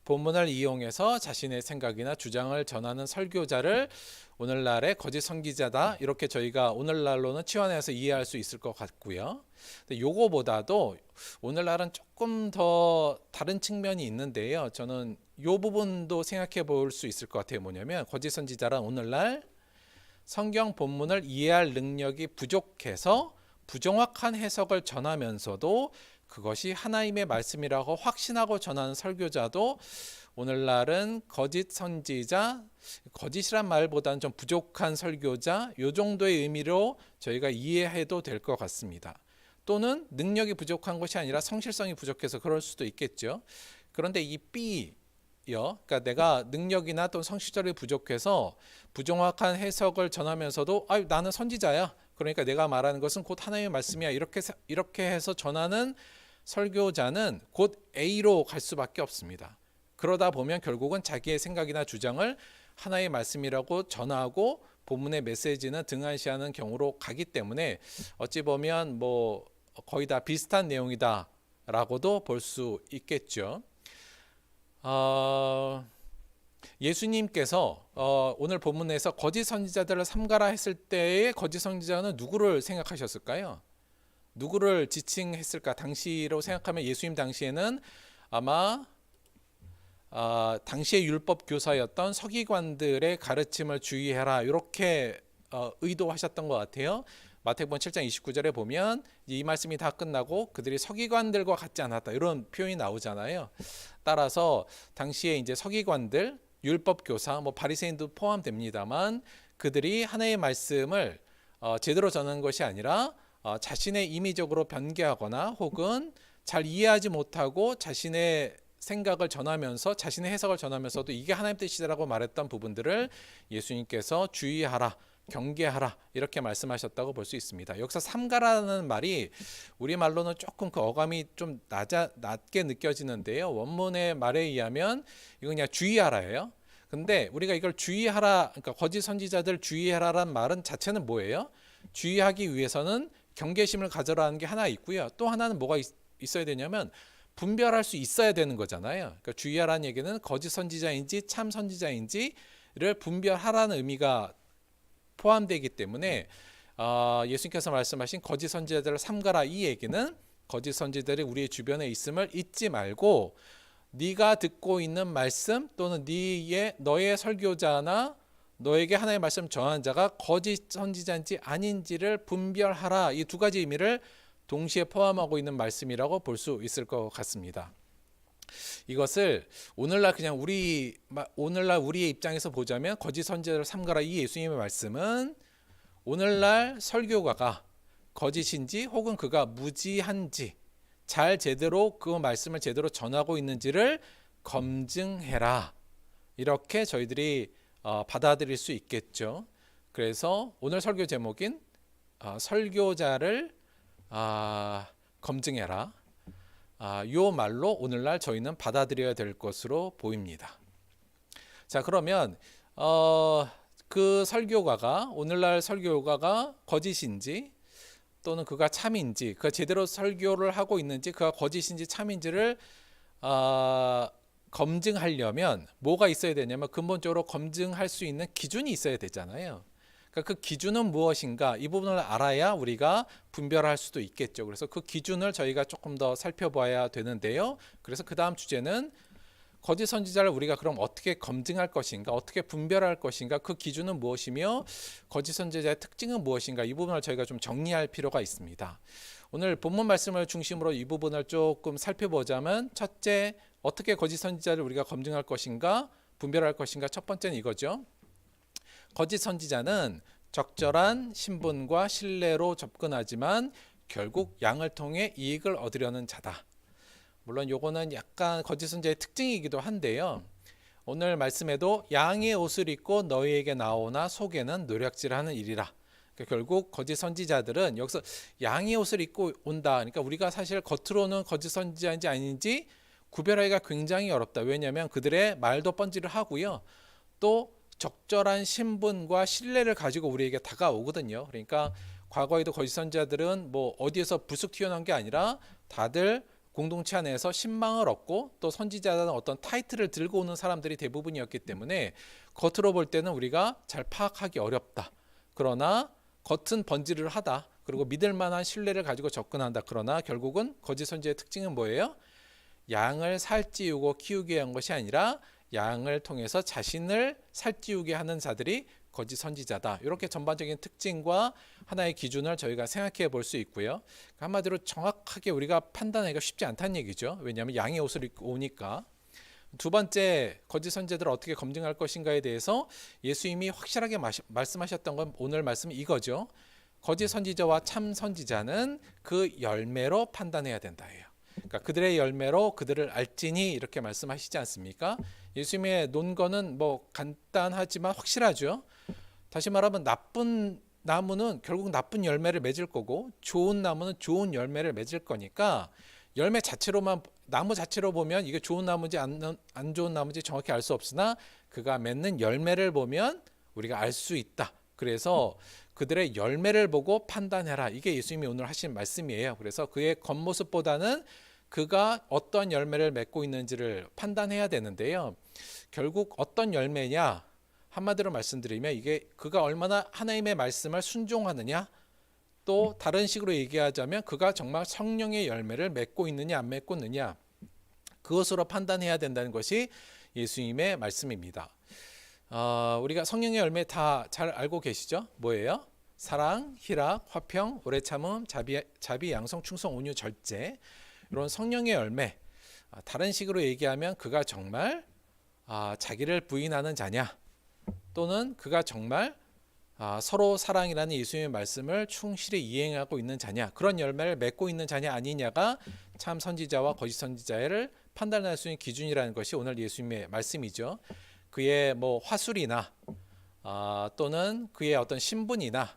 본문을 이용해서 자신의 생각이나 주장을 전하는 설교자를 오늘날의 거짓 선지자다, 이렇게 저희가 오늘날로는 치환해서 이해할 수 있을 것 같고요. 근데 요거보다도 오늘날은 조금 더 다른 측면이 있는데요. 저는 요 부분도 생각해 볼 수 있을 것 같아요. 뭐냐면 거짓 선지자란 오늘날 성경 본문을 이해할 능력이 부족해서 부정확한 해석을 전하면서도 그것이 하나님의 말씀이라고 확신하고 전하는 설교자도 오늘날은 거짓 선지자, 거짓이란 말보다는 좀 부족한 설교자, 요 정도의 의미로 저희가 이해해도 될 것 같습니다. 또는 능력이 부족한 것이 아니라 성실성이 부족해서 그럴 수도 있겠죠. 그런데 이 B요, 그러니까 내가 능력이나 또는 성실성이 부족해서 부정확한 해석을 전하면서도 나는 선지자야, 그러니까 내가 말하는 것은 곧 하나님의 말씀이야, 이렇게 해서 전하는 설교자는 곧 A로 갈 수밖에 없습니다. 그러다 보면 결국은 자기의 생각이나 주장을 하나의 말씀이라고 전하고 본문의 메시지는 등한시하는 경우로 가기 때문에 어찌 보면 뭐 거의 다 비슷한 내용이다라고도 볼 수 있겠죠. 예수님께서 오늘 본문에서 거짓 선지자들을 삼가라 했을 때의 거짓 선지자는 누구를 생각하셨을까요? 누구를 지칭했을까? 당시로 생각하면 예수님 당시에는 아마 당시의 율법 교사였던 서기관들의 가르침을 주의해라, 이렇게 의도하셨던 것 같아요. 마태복음 7장 29절에 보면 이 말씀이 다 끝나고 그들이 서기관들과 같지 않았다, 이런 표현이 나오잖아요. 따라서 당시에 이제 서기관들, 율법 교사, 뭐 바리새인도 포함됩니다만 그들이 하나님의 말씀을 제대로 전하는 것이 아니라 자신의 임의적으로 변개하거나 혹은 잘 이해하지 못하고 자신의 생각을 전하면서 자신의 해석을 전하면서도 이게 하나님 뜻이라고 말했던 부분들을 예수님께서 주의하라, 경계하라, 이렇게 말씀하셨다고 볼 수 있습니다. 여기서 삼가라는 말이 우리말로는 조금 그 어감이 좀 낮게 느껴지는데요. 원문의 말에 의하면 이거 그냥 주의하라예요. 근데 우리가 이걸 주의하라, 그러니까 거짓 선지자들 주의하라란 말은 자체는 뭐예요? 주의하기 위해서는 경계심을 가져라는 게 하나 있고요. 또 하나는 뭐가 있어야 되냐면 분별할 수 있어야 되는 거잖아요. 그러니까 주의하라는 얘기는 거짓 선지자인지 참 선지자인지를 분별하라는 의미가 포함되기 때문에 예수님께서 말씀하신 거짓 선지자들을 삼가라, 이 얘기는 거짓 선지자들이 우리의 주변에 있음을 잊지 말고 네가 듣고 있는 말씀 또는 너의 설교자나 너에게 하나님의 말씀 전하는 자가 거짓 선지자인지 아닌지를 분별하라, 이 두 가지 의미를 동시에 포함하고 있는 말씀이라고 볼 수 있을 것 같습니다. 이것을 오늘날 우리의 입장에서 보자면 거짓 선지자를 삼가라, 이 예수님의 말씀은 오늘날 설교가가 거짓인지 혹은 그가 무지한지 제대로 그 말씀을 제대로 전하고 있는지를 검증해라, 이렇게 저희들이 받아들일 수 있겠죠. 그래서 오늘 설교 제목인 설교자를 검증해라, 요 말로 오늘날 저희는 받아들여야 될 것으로 보입니다. 자, 그러면 그 설교가가 오늘날 설교가가 거짓인지 또는 그가 참인지, 그가 제대로 설교를 하고 있는지 그가 거짓인지 참인지를 검증하려면 뭐가 있어야 되냐면 근본적으로 검증할 수 있는 기준이 있어야 되잖아요. 그러니까 그 기준은 무엇인가, 이 부분을 알아야 우리가 분별할 수도 있겠죠. 그래서 그 기준을 저희가 조금 더 살펴봐야 되는데요. 그래서 그 다음 주제는 거짓 선지자를 우리가 그럼 어떻게 검증할 것인가, 어떻게 분별할 것인가, 그 기준은 무엇이며 거짓 선지자의 특징은 무엇인가, 이 부분을 저희가 좀 정리할 필요가 있습니다. 오늘 본문 말씀을 중심으로 이 부분을 조금 살펴보자면, 첫째, 어떻게 거짓 선지자를 우리가 검증할 것인가, 분별할 것인가. 첫 번째는 이거죠. 거짓 선지자는 적절한 신분과 신뢰로 접근하지만 결국 양을 통해 이익을 얻으려는 자다. 물론 요거는 약간 거짓 선지자의 특징이기도 한데요. 오늘 말씀에도 양의 옷을 입고 너희에게 나오나 속에는 노략질하는 일이라. 그러니까 결국 거짓 선지자들은 여기서 양의 옷을 입고 온다. 그러니까 우리가 사실 겉으로는 거짓 선지자인지 아닌지 구별하기가 굉장히 어렵다. 왜냐하면 그들의 말도 번지를 하고요. 또 적절한 신분과 신뢰를 가지고 우리에게 다가오거든요. 그러니까 과거에도 거짓 선지자들은 뭐 어디에서 불쑥 튀어나온 게 아니라 다들 공동체 안에서 신망을 얻고 또 선지자라는 어떤 타이틀을 들고 오는 사람들이 대부분이었기 때문에 겉으로 볼 때는 우리가 잘 파악하기 어렵다. 그러나 겉은 번지를 하다. 그리고 믿을 만한 신뢰를 가지고 접근한다. 그러나 결국은 거짓 선지자의 특징은 뭐예요? 양을 살찌우고 키우게 한 것이 아니라 양을 통해서 자신을 살찌우게 하는 자들이 거짓 선지자다. 이렇게 전반적인 특징과 하나의 기준을 저희가 생각해 볼 수 있고요. 한마디로 정확하게 우리가 판단하기가 쉽지 않다는 얘기죠. 왜냐하면 양의 옷을 입고 오니까. 두 번째, 거짓 선지자들을 어떻게 검증할 것인가에 대해서 예수님이 확실하게 말씀하셨던 건 오늘 말씀은 이거죠. 거짓 선지자와 참 선지자는 그 열매로 판단해야 된다예요. 그러니까 그들의 열매로 그들을 알지니 이렇게 말씀하시지 않습니까? 예수님의 논거는 뭐 간단하지만 확실하죠. 다시 말하면 나쁜 나무는 결국 나쁜 열매를 맺을 거고 좋은 나무는 좋은 열매를 맺을 거니까 열매 자체로만 나무 자체로 보면 이게 좋은 나무인지 안 좋은 나무인지 정확히 알 수 없으나 그가 맺는 열매를 보면 우리가 알 수 있다. 그래서 그들의 열매를 보고 판단해라. 이게 예수님이 오늘 하신 말씀이에요. 그래서 그의 겉모습보다는 그가 어떤 열매를 맺고 있는지를 판단해야 되는데요. 결국 어떤 열매냐? 한마디로 말씀드리면 이게 그가 얼마나 하나님의 말씀을 순종하느냐, 또 다른 식으로 얘기하자면 그가 정말 성령의 열매를 맺고 있느냐 안 맺고 있느냐, 그것으로 판단해야 된다는 것이 예수님의 말씀입니다. 우리가 성령의 열매 다 잘 알고 계시죠? 뭐예요? 사랑, 희락, 화평, 오래 참음, 자비, 양성, 충성, 온유, 절제. 이런 성령의 열매. 다른 식으로 얘기하면 그가 정말 자기를 부인하는 자냐, 또는 그가 정말 서로 사랑이라는 예수님의 말씀을 충실히 이행하고 있는 자냐, 그런 열매를 맺고 있는 자냐 아니냐가 참 선지자와 거짓 선지자를 판단할 수 있는 기준이라는 것이 오늘 예수님의 말씀이죠. 그의 뭐 화술이나 또는 그의 어떤 신분이나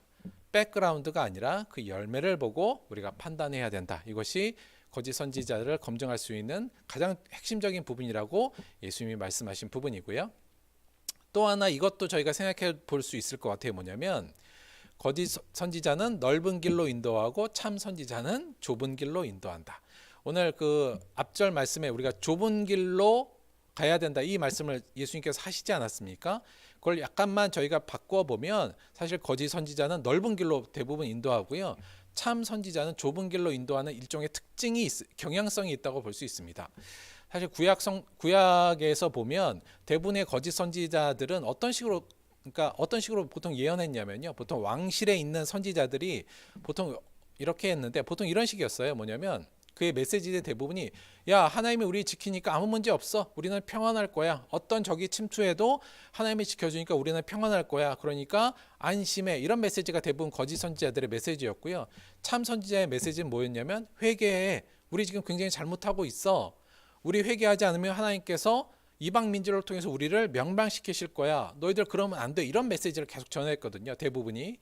백그라운드가 아니라 그 열매를 보고 우리가 판단해야 된다. 이것이 거짓 선지자를 검증할 수 있는 가장 핵심적인 부분이라고 예수님이 말씀하신 부분이고요. 또 하나 이것도 저희가 생각해 볼 수 있을 것 같아요. 뭐냐면 거짓 선지자는 넓은 길로 인도하고 참 선지자는 좁은 길로 인도한다. 오늘 그 앞절 말씀에 우리가 좁은 길로 가야 된다, 이 말씀을 예수님께서 하시지 않았습니까? 그걸 약간만 저희가 바꿔 보면 사실 거짓 선지자는 넓은 길로 대부분 인도하고요, 참 선지자는 좁은 길로 인도하는 일종의 특징이 경향성이 있다고 볼 수 있습니다. 사실 구약에서 보면 대부분의 거짓 선지자들은 어떤 식으로 보통 예언했냐면요, 보통 왕실에 있는 선지자들이 보통 이렇게 했는데 보통 이런 식이었어요. 뭐냐면 그의 메시지의 대부분이 야, 하나님이 우리 지키니까 아무 문제 없어. 우리는 평안할 거야. 어떤 적이 침투해도 하나님이 지켜주니까 우리는 평안할 거야. 그러니까 안심해. 이런 메시지가 대부분 거짓 선지자들의 메시지였고요. 참 선지자의 메시지는 뭐였냐면 회개해. 우리 지금 굉장히 잘못하고 있어. 우리 회개하지 않으면 하나님께서 이방 민족을 통해서 우리를 멸망시키실 거야. 너희들 그러면 안 돼. 이런 메시지를 계속 전했거든요. 대부분이.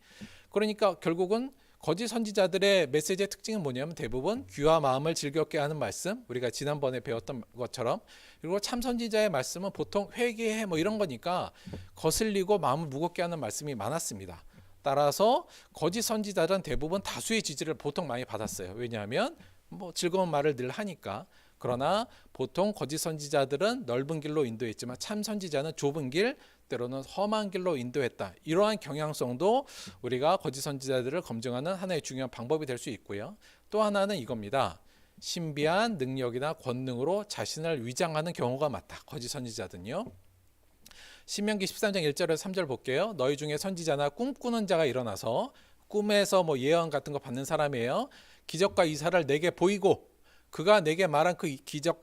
그러니까 결국은 거짓 선지자들의 메시지의 특징은 뭐냐면 대부분 귀와 마음을 즐겁게 하는 말씀, 우리가 지난번에 배웠던 것처럼, 그리고 참 선지자의 말씀은 보통 회개해 뭐 이런 거니까 거슬리고 마음을 무겁게 하는 말씀이 많았습니다. 따라서 거짓 선지자들은 대부분 다수의 지지를 보통 많이 받았어요. 왜냐하면 뭐 즐거운 말을 늘 하니까. 그러나 보통 거짓 선지자들은 넓은 길로 인도했지만 참 선지자는 좁은 길, 때로는 험한 길로 인도했다. 이러한 경향성도 우리가 거짓 선지자들을 검증하는 하나의 중요한 방법이 될 수 있고요. 또 하나는 이겁니다. 신비한 능력이나 권능으로 자신을 위장하는 경우가 많다. 거짓 선지자들은요. 신명기 13장 1절에서 3절 볼게요. 너희 중에 선지자나 꿈꾸는 자가 일어나서 꿈에서 뭐 예언 같은 거 받는 사람이에요. 기적과 이사를 내게 보이고 그가 내게 말한 그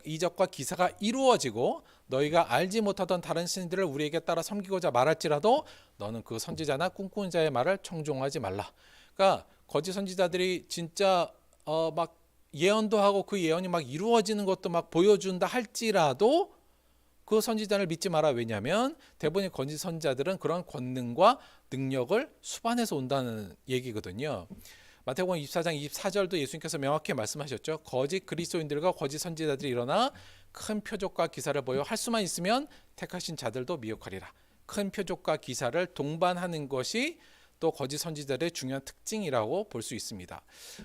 이적과 기사가 이루어지고 너희가 알지 못하던 다른 신들을 우리에게 따라 섬기고자 말할지라도 너는 그 선지자나 꿈꾸는 자의 말을 청종하지 말라. 그러니까 거짓 선지자들이 진짜 막 예언도 하고 그 예언이 막 이루어지는 것도 막 보여준다 할지라도 그 선지자를 믿지 마라. 왜냐하면 대부분의 거짓 선지자들은 그런 권능과 능력을 수반해서 온다는 얘기거든요. 마태복음 24장 24절도 예수님께서 명확히 말씀하셨죠. 거짓 그리스도인들과 거짓 선지자들이 일어나 큰 표적과 기사를 보여 할 수만 있으면 택하신 자들도 미혹하리라. 큰 표적과 기사를 동반하는 것이 또 거짓 선지자들의 중요한 특징이라고 볼 수 있습니다.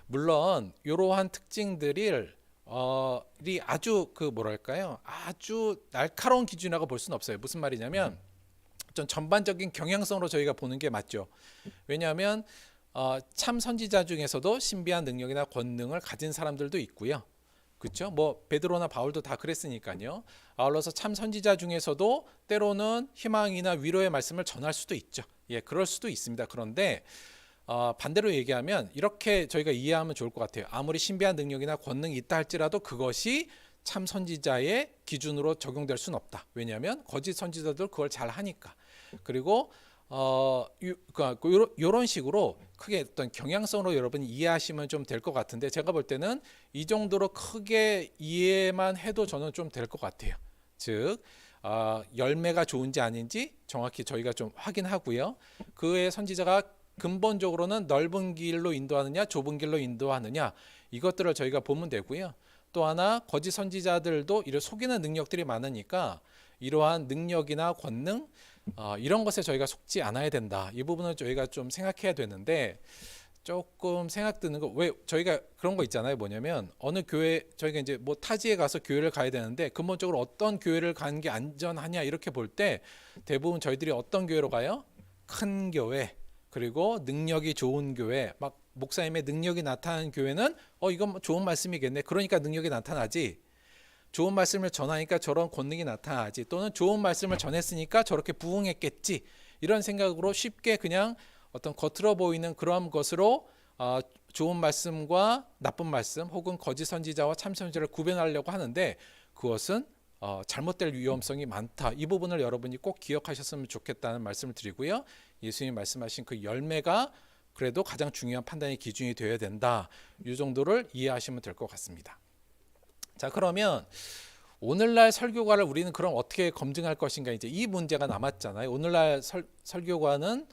물론 이러한 특징들을 이 아주 그 뭐랄까요? 아주 날카로운 기준이라고 볼 수는 없어요. 무슨 말이냐면 좀 전반적인 경향성으로 저희가 보는 게 맞죠. 왜냐하면 참 선지자 중에서도 신비한 능력이나 권능을 가진 사람들도 있고요. 그렇죠? 뭐 베드로나 바울도 다 그랬으니까요. 아울러서 참 선지자 중에서도 때로는 희망이나 위로의 말씀을 전할 수도 있죠. 예, 그럴 수도 있습니다. 그런데 반대로 얘기하면 이렇게 저희가 이해하면 좋을 것 같아요. 아무리 신비한 능력이나 권능이 있다 할지라도 그것이 참 선지자의 기준으로 적용될 수는 없다. 왜냐하면 거짓 선지자들 그걸 잘 하니까. 그리고 이런 식으로 크게 어떤 경향성으로 여러분이 이해하시면 좀 될 것 같은데, 제가 볼 때는 이 정도로 크게 이해만 해도 저는 좀 될 것 같아요. 즉 열매가 좋은지 아닌지 정확히 저희가 좀 확인하고요. 그의 선지자가 근본적으로는 넓은 길로 인도하느냐 좁은 길로 인도하느냐, 이것들을 저희가 보면 되고요. 또 하나 거짓 선지자들도 이를 속이는 능력들이 많으니까 이러한 능력이나 권능 이런 것에 저희가 속지 않아야 된다. 이 부분을 저희가 좀 생각해야 되는데, 조금 생각 드는 거, 왜 저희가 그런 거 있잖아요. 뭐냐면 어느 교회, 저희가 이제 뭐 타지에 가서 교회를 가야 되는데 근본적으로 어떤 교회를 가는 게 안전하냐 이렇게 볼 때 대부분 저희들이 어떤 교회로 가요? 큰 교회, 그리고 능력이 좋은 교회, 막 목사님의 능력이 나타나는 교회는 이건 좋은 말씀이겠네, 그러니까 능력이 나타나지, 좋은 말씀을 전하니까 저런 권능이 나타나지, 또는 좋은 말씀을 전했으니까 저렇게 부흥했겠지, 이런 생각으로 쉽게 그냥 어떤 겉으로 보이는 그런 것으로 좋은 말씀과 나쁜 말씀 혹은 거짓 선지자와 참 선지자를 구별하려고 하는데, 그것은 잘못될 위험성이 많다. 이 부분을 여러분이 꼭 기억하셨으면 좋겠다는 말씀을 드리고요. 예수님이 말씀하신 그 열매가 그래도 가장 중요한 판단의 기준이 되어야 된다. 이 정도를 이해하시면 될 것 같습니다. 자, 그러면 오늘날 설교가를 우리는 그럼 어떻게 검증할 것인가, 이제 이 문제가 남았잖아요. 오늘날 설교가는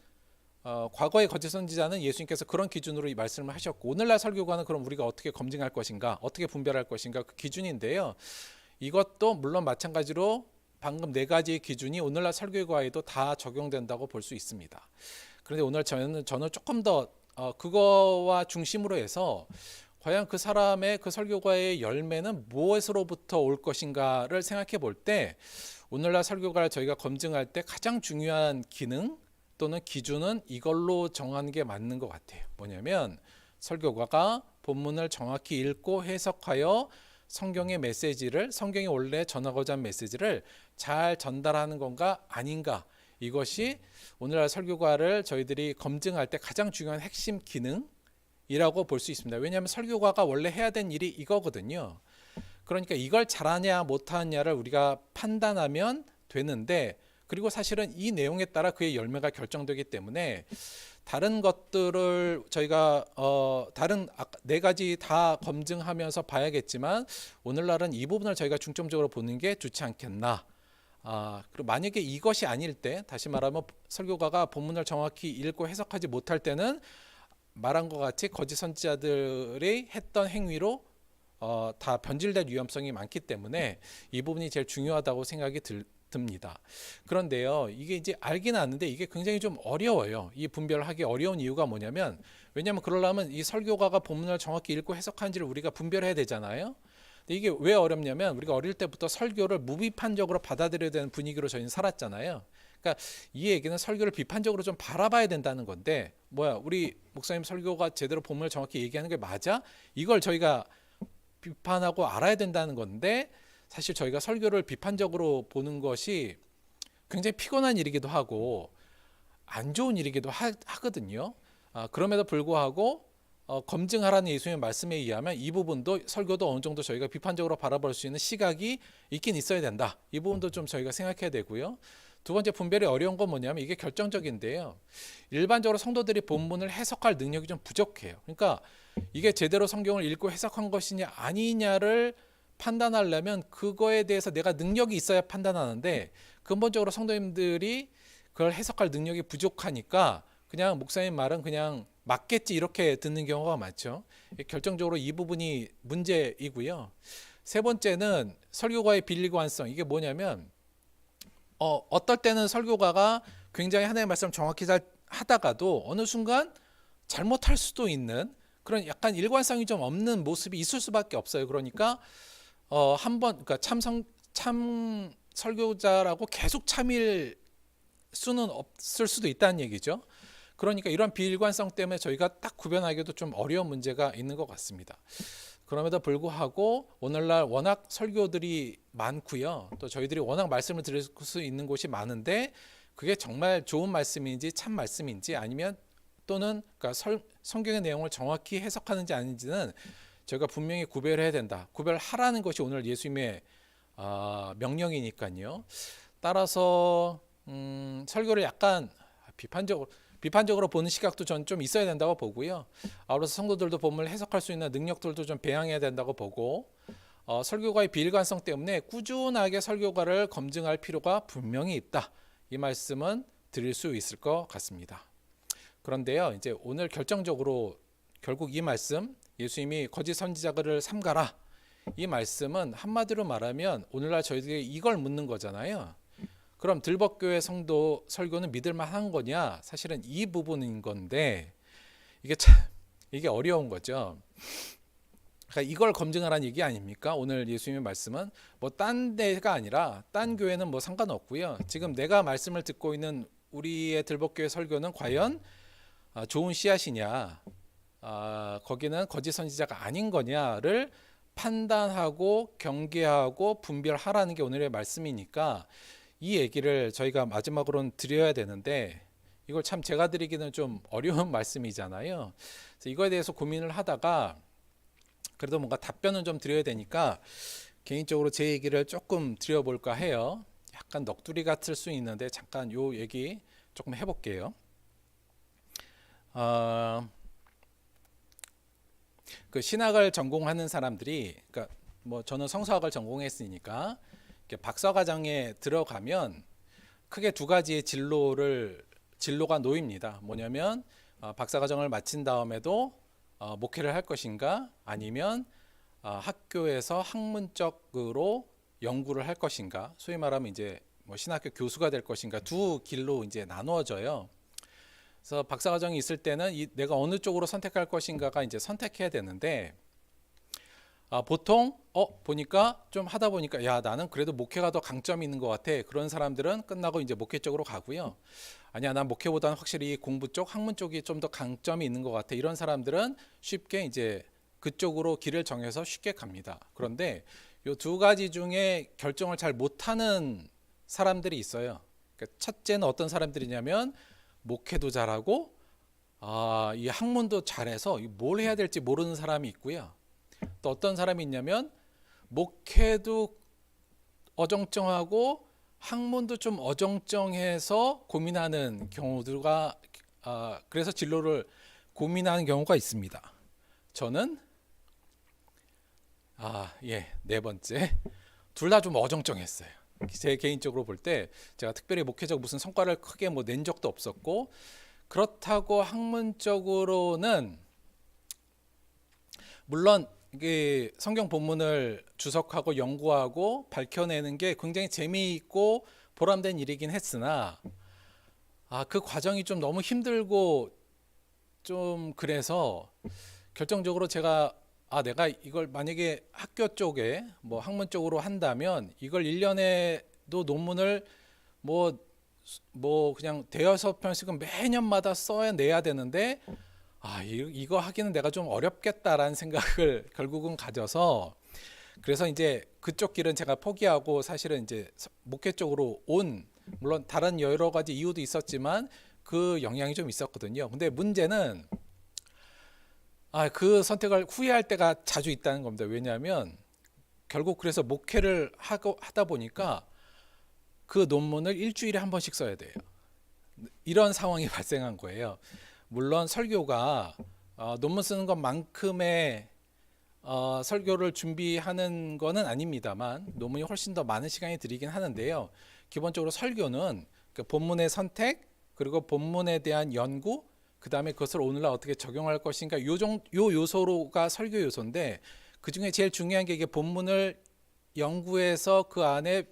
과거의 거짓 선지자는 예수님께서 그런 기준으로 이 말씀을 하셨고, 오늘날 설교가는 그럼 우리가 어떻게 검증할 것인가, 어떻게 분별할 것인가, 그 기준인데요. 이것도 물론 마찬가지로 방금 네 가지의 기준이 오늘날 설교가에도 다 적용된다고 볼 수 있습니다. 그런데 오늘 저는 조금 더 그거와 중심으로 해서 과연 그 사람의 그 설교가의 열매는 무엇으로부터 올 것인가를 생각해 볼 때, 오늘날 설교가를 저희가 검증할 때 가장 중요한 기능 또는 기준은 이걸로 정하는 게 맞는 것 같아요. 뭐냐면 설교가가 본문을 정확히 읽고 해석하여 성경의 메시지를, 성경이 원래 전하고자 하는 메시지를 잘 전달하는 건가 아닌가, 이것이 오늘날 설교가를 저희들이 검증할 때 가장 중요한 핵심 기능이라고 볼 수 있습니다. 왜냐하면 설교가가 원래 해야 되는 일이 이거거든요. 그러니까 이걸 잘하냐 못하냐를 우리가 판단하면 되는데, 그리고 사실은 이 내용에 따라 그의 열매가 결정되기 때문에 다른 것들을 저희가 다른 네 가지 다 검증하면서 봐야겠지만, 오늘날은 이 부분을 저희가 중점적으로 보는 게 좋지 않겠나. 그리고 만약에 이것이 아닐 때, 다시 말하면 설교가가 본문을 정확히 읽고 해석하지 못할 때는 말한 것 같이 거짓 선지자들이 했던 행위로 다 변질될 위험성이 많기 때문에 이 부분이 제일 중요하다고 생각이 듭니다. 그런데요, 이게 이제 알기는 아는데 이게 굉장히 좀 어려워요. 이 분별을 하기 어려운 이유가 뭐냐면, 왜냐하면 그러려면 이 설교가가 본문을 정확히 읽고 해석하는지를 우리가 분별해야 되잖아요. 근데 이게 왜 어렵냐면, 우리가 어릴 때부터 설교를 무비판적으로 받아들여야 되는 분위기로 저희는 살았잖아요. 그러니까 이 얘기는 설교를 비판적으로 좀 바라봐야 된다는 건데, 우리 목사님 설교가 제대로 본문을 정확히 얘기하는 게 맞아? 이걸 저희가 비판하고 알아야 된다는 건데, 사실 저희가 설교를 비판적으로 보는 것이 굉장히 피곤한 일이기도 하고 안 좋은 일이기도 하거든요. 그럼에도 불구하고 검증하라는 예수님의 말씀에 의하면 이 부분도, 설교도 어느 정도 저희가 비판적으로 바라볼 수 있는 시각이 있긴 있어야 된다. 이 부분도 좀 저희가 생각해야 되고요. 두 번째 분별이 어려운 건 뭐냐면, 이게 결정적인데요. 일반적으로 성도들이 본문을 해석할 능력이 좀 부족해요. 그러니까 이게 제대로 성경을 읽고 해석한 것이냐 아니냐를 판단하려면 그거에 대해서 내가 능력이 있어야 판단하는데, 근본적으로 성도님들이 그걸 해석할 능력이 부족하니까 그냥 목사님 말은 그냥 맞겠지 이렇게 듣는 경우가 많죠. 결정적으로 이 부분이 문제이고요. 세 번째는 설교가의 비일관성. 이게 뭐냐면 어떨 때는 설교가가 굉장히 하나님의 말씀을 정확히 잘 하다가도 어느 순간 잘못할 수도 있는 그런 약간 일관성이 좀 없는 모습이 있을 수밖에 없어요. 그러니까 한번 그러니까 참 설교자라고 계속 참일 수는 없을 수도 있다는 얘기죠. 그러니까 이런 비일관성 때문에 저희가 딱 구별하기도 좀 어려운 문제가 있는 것 같습니다. 그럼에도 불구하고 오늘날 워낙 설교들이 많고요. 또 저희들이 워낙 말씀을 들을 수 있는 곳이 많은데 그게 정말 좋은 말씀인지 참 말씀인지 아니면 또는 그러니까 성경의 내용을 정확히 해석하는지 아닌지는 저희가 분명히 구별해야 된다. 구별하라는 것이 오늘 예수님의 명령이니까요. 따라서 설교를 약간 비판적으로 보는 시각도 전 좀 있어야 된다고 보고요. 아울러서 성도들도 본문을 해석할 수 있는 능력들도 좀 배양해야 된다고 보고 설교가의 비일관성 때문에 꾸준하게 설교가를 검증할 필요가 분명히 있다. 이 말씀은 드릴 수 있을 것 같습니다. 그런데요, 이제 오늘 결정적으로 결국 이 말씀 예수님이 거짓 선지자들을 삼가라. 이 말씀은 한마디로 말하면 오늘날 저희들이 이걸 묻는 거잖아요. 그럼 들벅교회 성도 설교는 믿을 만한 거냐? 사실은 이 부분인 건데 이게 어려운 거죠. 그러니까 이걸 검증하라는 얘기 아닙니까? 오늘 예수님의 말씀은 뭐 딴 데가 아니라 딴 교회는 뭐 상관없고요. 지금 내가 말씀을 듣고 있는 우리의 들벅교회 설교는 과연 좋은 씨앗이냐? 거기는 거짓 선지자가 아닌 거냐를 판단하고 경계하고 분별하라는 게 오늘의 말씀이니까 이 얘기를 저희가 마지막으로는 드려야 되는데 이걸 참 제가 드리기는 좀 어려운 말씀이잖아요. 그래서 이거에 대해서 고민을 하다가 그래도 뭔가 답변은 좀 드려야 되니까 개인적으로 제 얘기를 조금 드려볼까 해요. 약간 넋두리 같을 수 있는데 잠깐 요 얘기 조금 해볼게요. 그 신학을 전공하는 사람들이 그러니까 뭐 저는 성서학을 전공했으니까 박사과정에 들어가면 크게 두 가지의 진로가 놓입니다. 뭐냐면 박사과정을 마친 다음에도 목회를 할 것인가 아니면 학교에서 학문적으로 연구를 할 것인가 소위 말하면 이제 뭐 신학교 교수가 될 것인가 두 길로 이제 나누어져요. 그래서 박사과정이 있을 때는 내가 어느 쪽으로 선택할 것인가가 이제 선택해야 되는데 보통 보니까 좀 하다 보니까 야 나는 그래도 목회가 더 강점이 있는 것 같아. 그런 사람들은 끝나고 이제 목회 쪽으로 가고요. 아니야 난 목회보다는 확실히 공부 쪽 학문 쪽이 좀 더 강점이 있는 것 같아. 이런 사람들은 쉽게 이제 그쪽으로 길을 정해서 쉽게 갑니다. 그런데 이 두 가지 중에 결정을 잘 못하는 사람들이 있어요. 그러니까 첫째는 어떤 사람들이냐면 목회도 잘하고 이 학문도 잘해서 뭘 해야 될지 모르는 사람이 있고요. 또 어떤 사람이 있냐면 목회도 어정쩡하고 학문도 좀 어정쩡해서 고민하는 경우들과 그래서 진로를 고민하는 경우가 있습니다. 저는 네 번째 둘 다 좀 어정쩡했어요. 제 개인적으로 볼 때 제가 특별히 목회적 무슨 성과를 크게 뭐 낸 적도 없었고 그렇다고 학문적으로는 물론 이게 성경 본문을 주석하고 연구하고 밝혀내는 게 굉장히 재미있고 보람된 일이긴 했으나 그 과정이 좀 너무 힘들고 좀 그래서 결정적으로 제가 내가 이걸 만약에 학교 쪽에 뭐 학문 쪽으로 한다면 이걸 1년에도 논문을 뭐 그냥 대여섯 편씩은 매년마다 써내야 되는데 이거 하기는 내가 좀 어렵겠다라는 생각을 결국은 가져서 그래서 이제 그쪽 길은 제가 포기하고 사실은 이제 목회 쪽으로 물론 다른 여러 가지 이유도 있었지만 그 영향이 좀 있었거든요. 근데 문제는 그 선택을 후회할 때가 자주 있다는 겁니다. 왜냐하면 결국 그래서 목회를 하다 보니까 그 논문을 일주일에 한 번씩 써야 돼요. 이런 상황이 발생한 거예요. 물론 설교가 논문 쓰는 것만큼의 설교를 준비하는 거는 아닙니다만 논문이 훨씬 더 많은 시간이 들이긴 하는데요. 기본적으로 설교는 그 본문의 선택 그리고 본문에 대한 연구 그 다음에 그것을 오늘날 어떻게 적용할 것인가 요 요소가 설교 요소인데 그중에 제일 중요한 게 이게 본문을 연구해서 그 안에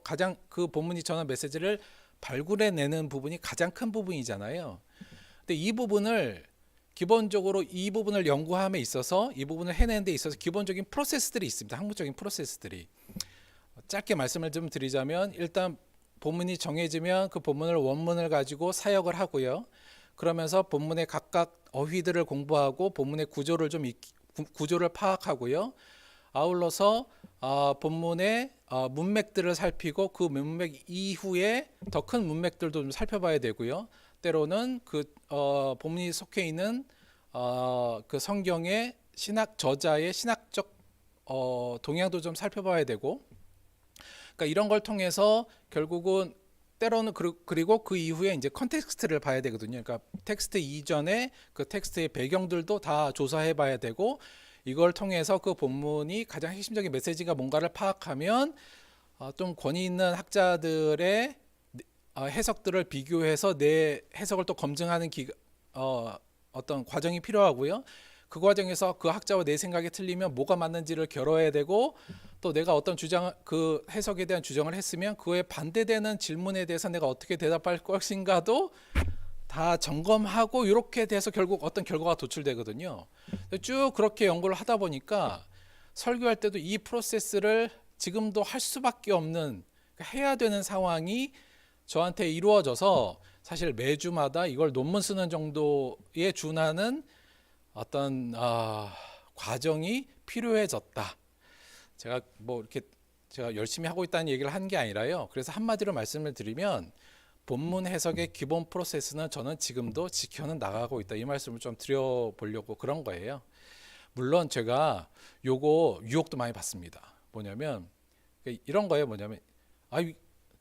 가장 그 본문이 전한 메시지를 발굴해내는 부분이 가장 큰 부분이잖아요. 근데 이 부분을 기본적으로 이 부분을 연구함에 있어서 이 부분을 해내는 데 있어서 기본적인 프로세스들이 있습니다. 학문적인 프로세스들이. 짧게 말씀을 좀 드리자면 일단 본문이 정해지면 그 본문을 원문을 가지고 사역을 하고요. 그러면서 본문의 각각 어휘들을 공부하고 본문의 구조를 파악하고요. 아울러서 본문의 문맥들을 살피고 그 문맥 이후에 더 큰 문맥들도 좀 살펴봐야 되고요. 때로는 그 본문이 속해 있는 그 성경의 신학 저자의 신학적 동향도 좀 살펴봐야 되고, 그러니까 이런 걸 통해서 결국은 때로는 그리고 그 이후에 이제 컨텍스트를 봐야 되거든요. 그러니까 텍스트 이전에 그 텍스트의 배경들도 다 조사해 봐야 되고, 이걸 통해서 그 본문이 가장 핵심적인 메시지가 뭔가를 파악하면 좀 권위 있는 학자들의 해석들을 비교해서 내 해석을 또 검증하는 어떤 과정이 필요하고요. 그 과정에서 그 학자와 내 생각이 틀리면 뭐가 맞는지를 겨뤄야 되고, 또 내가 어떤 그 해석에 대한 주장을 했으면 그에 반대되는 질문에 대해서 내가 어떻게 대답할 것인가도 다 점검하고, 이렇게 돼서 결국 어떤 결과가 도출되거든요. 쭉 그렇게 연구를 하다 보니까 설교할 때도 이 프로세스를 지금도 할 수밖에 없는, 해야 되는 상황이 저한테 이루어져서 사실 매주마다 이걸 논문 쓰는 정도에 준하는 어떤 과정이 필요해졌다. 제가 뭐 이렇게 제가 열심히 하고 있다는 얘기를 한 게 아니라요. 그래서 한마디로 말씀을 드리면 본문 해석의 기본 프로세스는 저는 지금도 지켜는 나가고 있다. 이 말씀을 좀 드려보려고 그런 거예요. 물론 제가 요거 유혹도 많이 받습니다. 뭐냐면 이런 거예요. 뭐냐면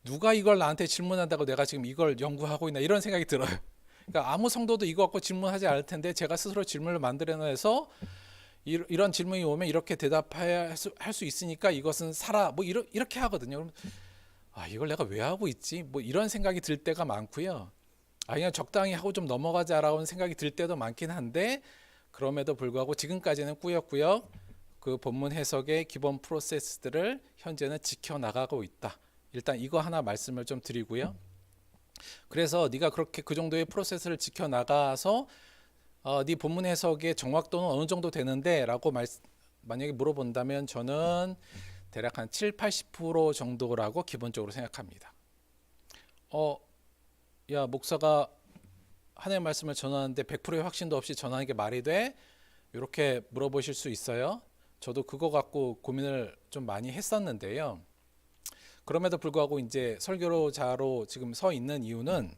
누가 이걸 나한테 질문한다고 내가 지금 이걸 연구하고 있나, 이런 생각이 들어요. 그러니까 아무 성도도 이거 갖고 질문하지 않을 텐데 제가 스스로 질문을 만들어내서 이런 질문이 오면 이렇게 대답해야 할 수 있으니까 이것은 사라, 뭐 이렇게 하거든요. 그럼 이걸 내가 왜 하고 있지? 뭐 이런 생각이 들 때가 많고요. 그냥 적당히 하고 좀 넘어가자라는 생각이 들 때도 많긴 한데, 그럼에도 불구하고 지금까지는 꾸역꾸역 그 본문 해석의 기본 프로세스들을 현재는 지켜나가고 있다. 일단 이거 하나 말씀을 좀 드리고요. 그래서 네가 그렇게 그 정도의 프로세스를 지켜나가서 네 본문 해석의 정확도는 어느 정도 되는데 라고 만약에 물어본다면 저는 대략 한 7-80% 정도라고 기본적으로 생각합니다. 야, 목사가 하나님의 말씀을 전하는데 100%의 확신도 없이 전하는 게 말이 돼? 이렇게 물어보실 수 있어요. 저도 그거 갖고 고민을 좀 많이 했었는데요. 그럼에도 불구하고 이제 설교자로 지금 서 있는 이유는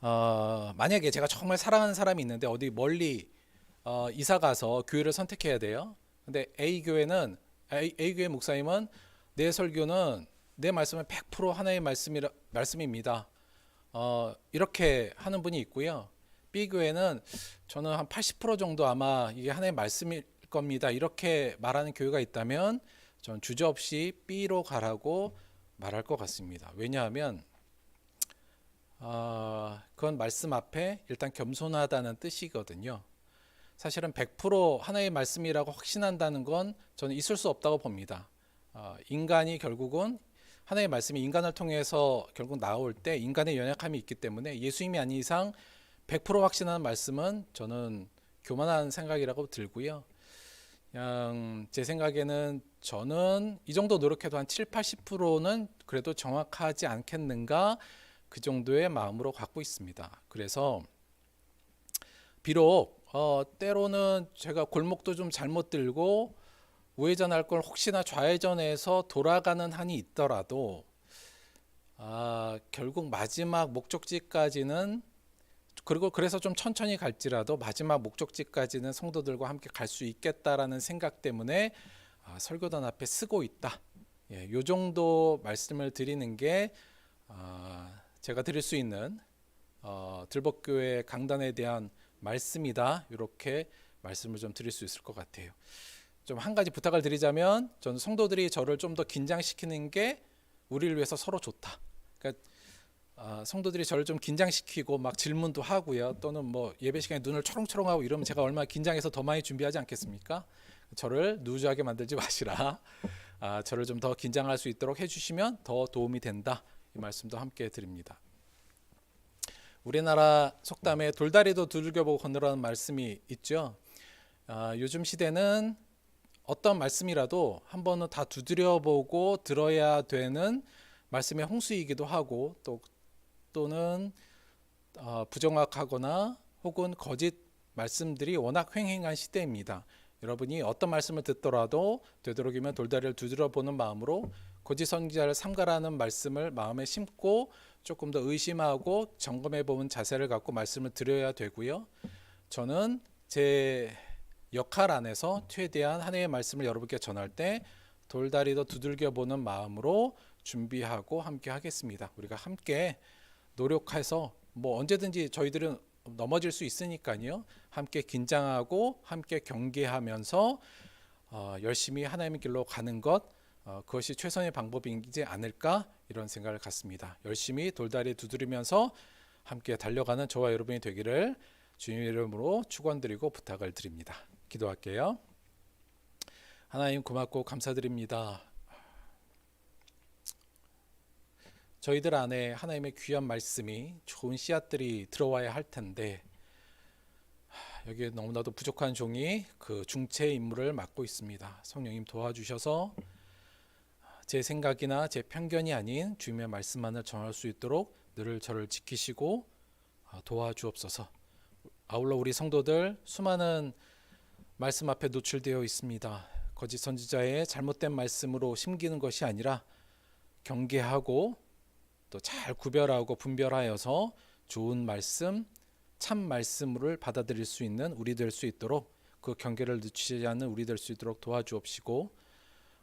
만약에 제가 정말 사랑하는 사람이 있는데 어디 멀리 이사 가서 교회를 선택해야 돼요. 근데 A 교회 목사님은 내 설교는 내 말씀은 100% 하나의 말씀입니다. 이렇게 하는 분이 있고요. B 교회는 저는 한 80% 정도 아마 이게 하나의 말씀일 겁니다. 이렇게 말하는 교회가 있다면 전 주저없이 B로 가라고 말할 것 같습니다. 왜냐하면 그건 말씀 앞에 일단 겸손하다는 뜻이거든요. 사실은 100% 하나의 말씀이라고 확신한다는 건 저는 있을 수 없다고 봅니다. 인간이 결국은 하나의 말씀이 인간을 통해서 결국 나올 때 인간의 연약함이 있기 때문에 예수님이 아닌 이상 100% 확신하는 말씀은 저는 교만한 생각이라고 들고요. 그냥 제 생각에는 저는 이 정도 노력해도 한 7-80%는 그래도 정확하지 않겠는가, 그 정도의 마음으로 갖고 있습니다. 그래서 비록 때로는 제가 골목도 좀 잘못 들고 우회전할 걸 혹시나 좌회전해서 돌아가는 한이 있더라도 결국 마지막 목적지까지는, 그리고 그래서 좀 천천히 갈지라도 마지막 목적지까지는 성도들과 함께 갈 수 있겠다라는 생각 때문에 설교단 앞에 쓰고 있다. 요 정도 말씀을 드리는 게 제가 드릴 수 있는 들복교회 강단에 대한 말씀이다. 이렇게 말씀을 좀 드릴 수 있을 것 같아요. 좀 한 가지 부탁을 드리자면, 저는 성도들이 저를 좀 더 긴장시키는 게 우리를 위해서 서로 좋다. 그러니까 성도들이 저를 좀 긴장시키고 막 질문도 하고요. 또는 뭐 예배 시간에 눈을 초롱초롱하고 이러면 제가 얼마나 긴장해서 더 많이 준비하지 않겠습니까? 저를 누주하게 만들지 마시라. 저를 좀 더 긴장할 수 있도록 해주시면 더 도움이 된다. 이 말씀도 함께 드립니다. 우리나라 속담에 돌다리도 두들겨보고 건너라는 말씀이 있죠. 요즘 시대는 어떤 말씀이라도 한 번은 다 두드려보고 들어야 되는 말씀의 홍수이기도 하고 또는 부정확하거나 혹은 거짓 말씀들이 워낙 횡행한 시대입니다. 여러분이 어떤 말씀을 듣더라도 되도록이면 돌다리를 두드려보는 마음으로 거짓 선지자를 삼가라는 말씀을 마음에 심고 조금 더 의심하고 점검해보는 자세를 갖고 말씀을 드려야 되고요. 저는 제 역할 안에서 최대한 하나님의 말씀을 여러분께 전할 때 돌다리도 두들겨보는 마음으로 준비하고 함께 하겠습니다. 우리가 함께 노력해서 언제든지 저희들은 넘어질 수 있으니까요. 함께 긴장하고 함께 경계하면서 열심히 하나님의 길로 가는 것, 그것이 최선의 방법이지 않을까 이런 생각을 갖습니다. 열심히 돌다리 두드리면서 함께 달려가는 저와 여러분이 되기를 주님의 이름으로 축원드리고 부탁을 드립니다. 기도할게요. 하나님 고맙고 감사드립니다. 저희들 안에 하나님의 귀한 말씀이 좋은 씨앗들이 들어와야 할 텐데 여기에 너무나도 부족한 종이 그 중체의 임무를 맡고 있습니다. 성령님 도와주셔서 제 생각이나 제 편견이 아닌 주님의 말씀만을 전할 수 있도록 늘 저를 지키시고 도와주옵소서. 아울러 우리 성도들 수많은 말씀 앞에 노출되어 있습니다. 거짓 선지자의 잘못된 말씀으로 심기는 것이 아니라 경계하고 또 잘 구별하고 분별하여서 좋은 말씀, 참 말씀을 받아들일 수 있는 우리 될 수 있도록 그 경계를 늦추지 않는 우리 될 수 있도록 도와주옵시고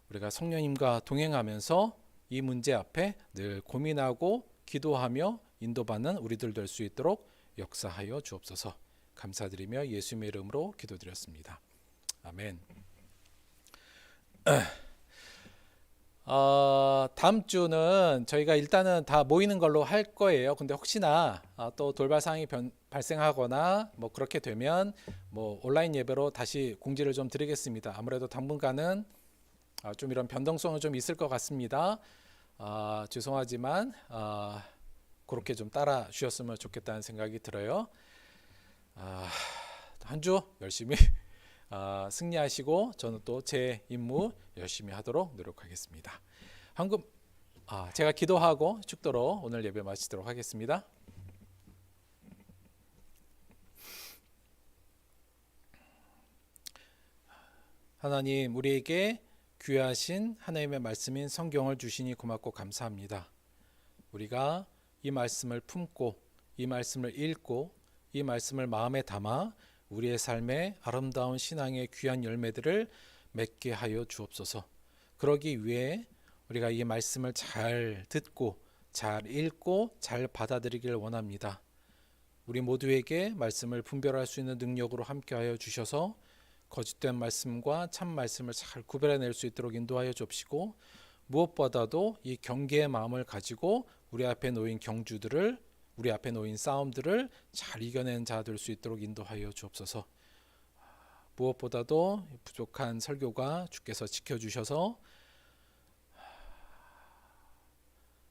우리가 성령님과 동행하면서 이 문제 앞에 늘 고민하고 기도하며 인도받는 우리들 될 수 있도록 역사하여 주옵소서. 감사드리며 예수님의 이름으로 기도드렸습니다. 아멘. 다음 주는 저희가 일단은 다 모이는 걸로 할 거예요. 근데 혹시나 또 돌발 상황이 발생하거나 그렇게 되면 온라인 예배로 다시 공지를 좀 드리겠습니다. 아무래도 당분간은 좀 이런 변동성은 좀 있을 것 같습니다. 죄송하지만 그렇게 좀 따라 주셨으면 좋겠다는 생각이 들어요. 한 주 열심히 승리하시고 저는 또 제 임무 열심히 하도록 노력하겠습니다. 제가 기도하고 축도로 오늘 예배 마치도록 하겠습니다. 하나님, 우리에게 귀하신 하나님의 말씀인 성경을 주시니 고맙고 감사합니다. 우리가 이 말씀을 품고 이 말씀을 읽고 이 말씀을 마음에 담아 우리의 삶에 아름다운 신앙의 귀한 열매들을 맺게 하여 주옵소서. 그러기 위해 우리가 이 말씀을 잘 듣고 잘 읽고 잘 받아들이길 원합니다. 우리 모두에게 말씀을 분별할 수 있는 능력으로 함께하여 주셔서 거짓된 말씀과 참 말씀을 잘 구별해낼 수 있도록 인도하여 주옵시고 무엇보다도 이 경계의 마음을 가지고 우리 앞에 놓인 경주들을 우리 앞에 놓인 싸움들을 잘 이겨내는 자 될 수 있도록 인도하여 주옵소서. 무엇보다도 부족한 설교가 주께서 지켜주셔서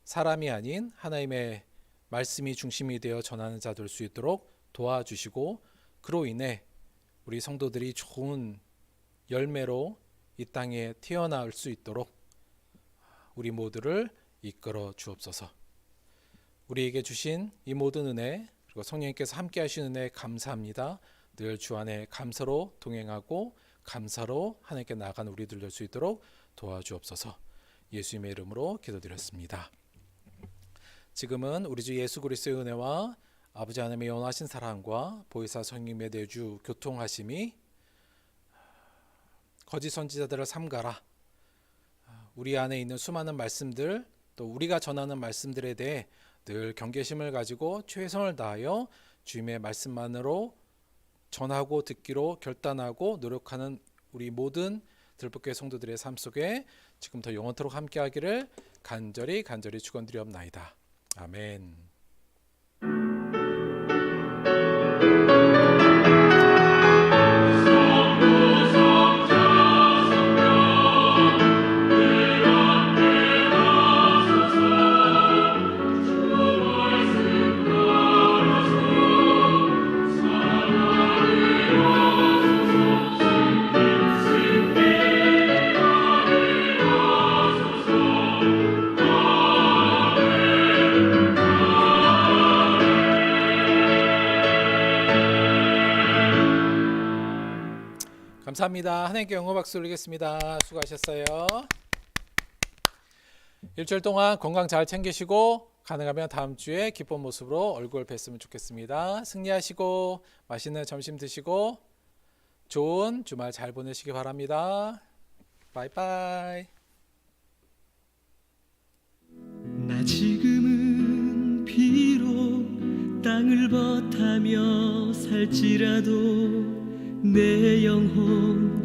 사람이 아닌 하나님의 말씀이 중심이 되어 전하는 자 될 수 있도록 도와주시고 그로 인해 우리 성도들이 좋은 열매로 이 땅에 태어날 수 있도록 우리 모두를 이끌어 주옵소서. 우리에게 주신 이 모든 은혜 그리고 성령님께서 함께 하시는 은혜 감사합니다. 늘 주 안에 감사로 동행하고 감사로 하나님께 나아가는 우리들 될 수 있도록 도와주옵소서. 예수님의 이름으로 기도드렸습니다. 지금은 우리 주 예수 그리스도의 은혜와 아버지 하나님의 영원하신 사랑과 보혜사 성령님의 내주 교통하심이 거짓 선지자들을 삼가라. 우리 안에 있는 수많은 말씀들 또 우리가 전하는 말씀들에 대해 늘 경계심을 가지고 최선을 다하여 주님의 말씀만으로 전하고 듣기로 결단하고 노력하는 우리 모든 들볶이 성도들의 삶 속에 지금부터 영원토록 함께하기를 간절히 축원드리옵나이다. 아멘. 감사합니다. 하나님께 영어 박수 올리겠습니다. 수고하셨어요. 일주일 동안 건강 잘 챙기시고 가능하면 다음 주에 기쁜 모습으로 얼굴 뵀으면 좋겠습니다. 승리하시고 맛있는 점심 드시고 좋은 주말 잘 보내시기 바랍니다. 바이바이. 나 지금은 비록 땅을 버타며 살지라도 내 영혼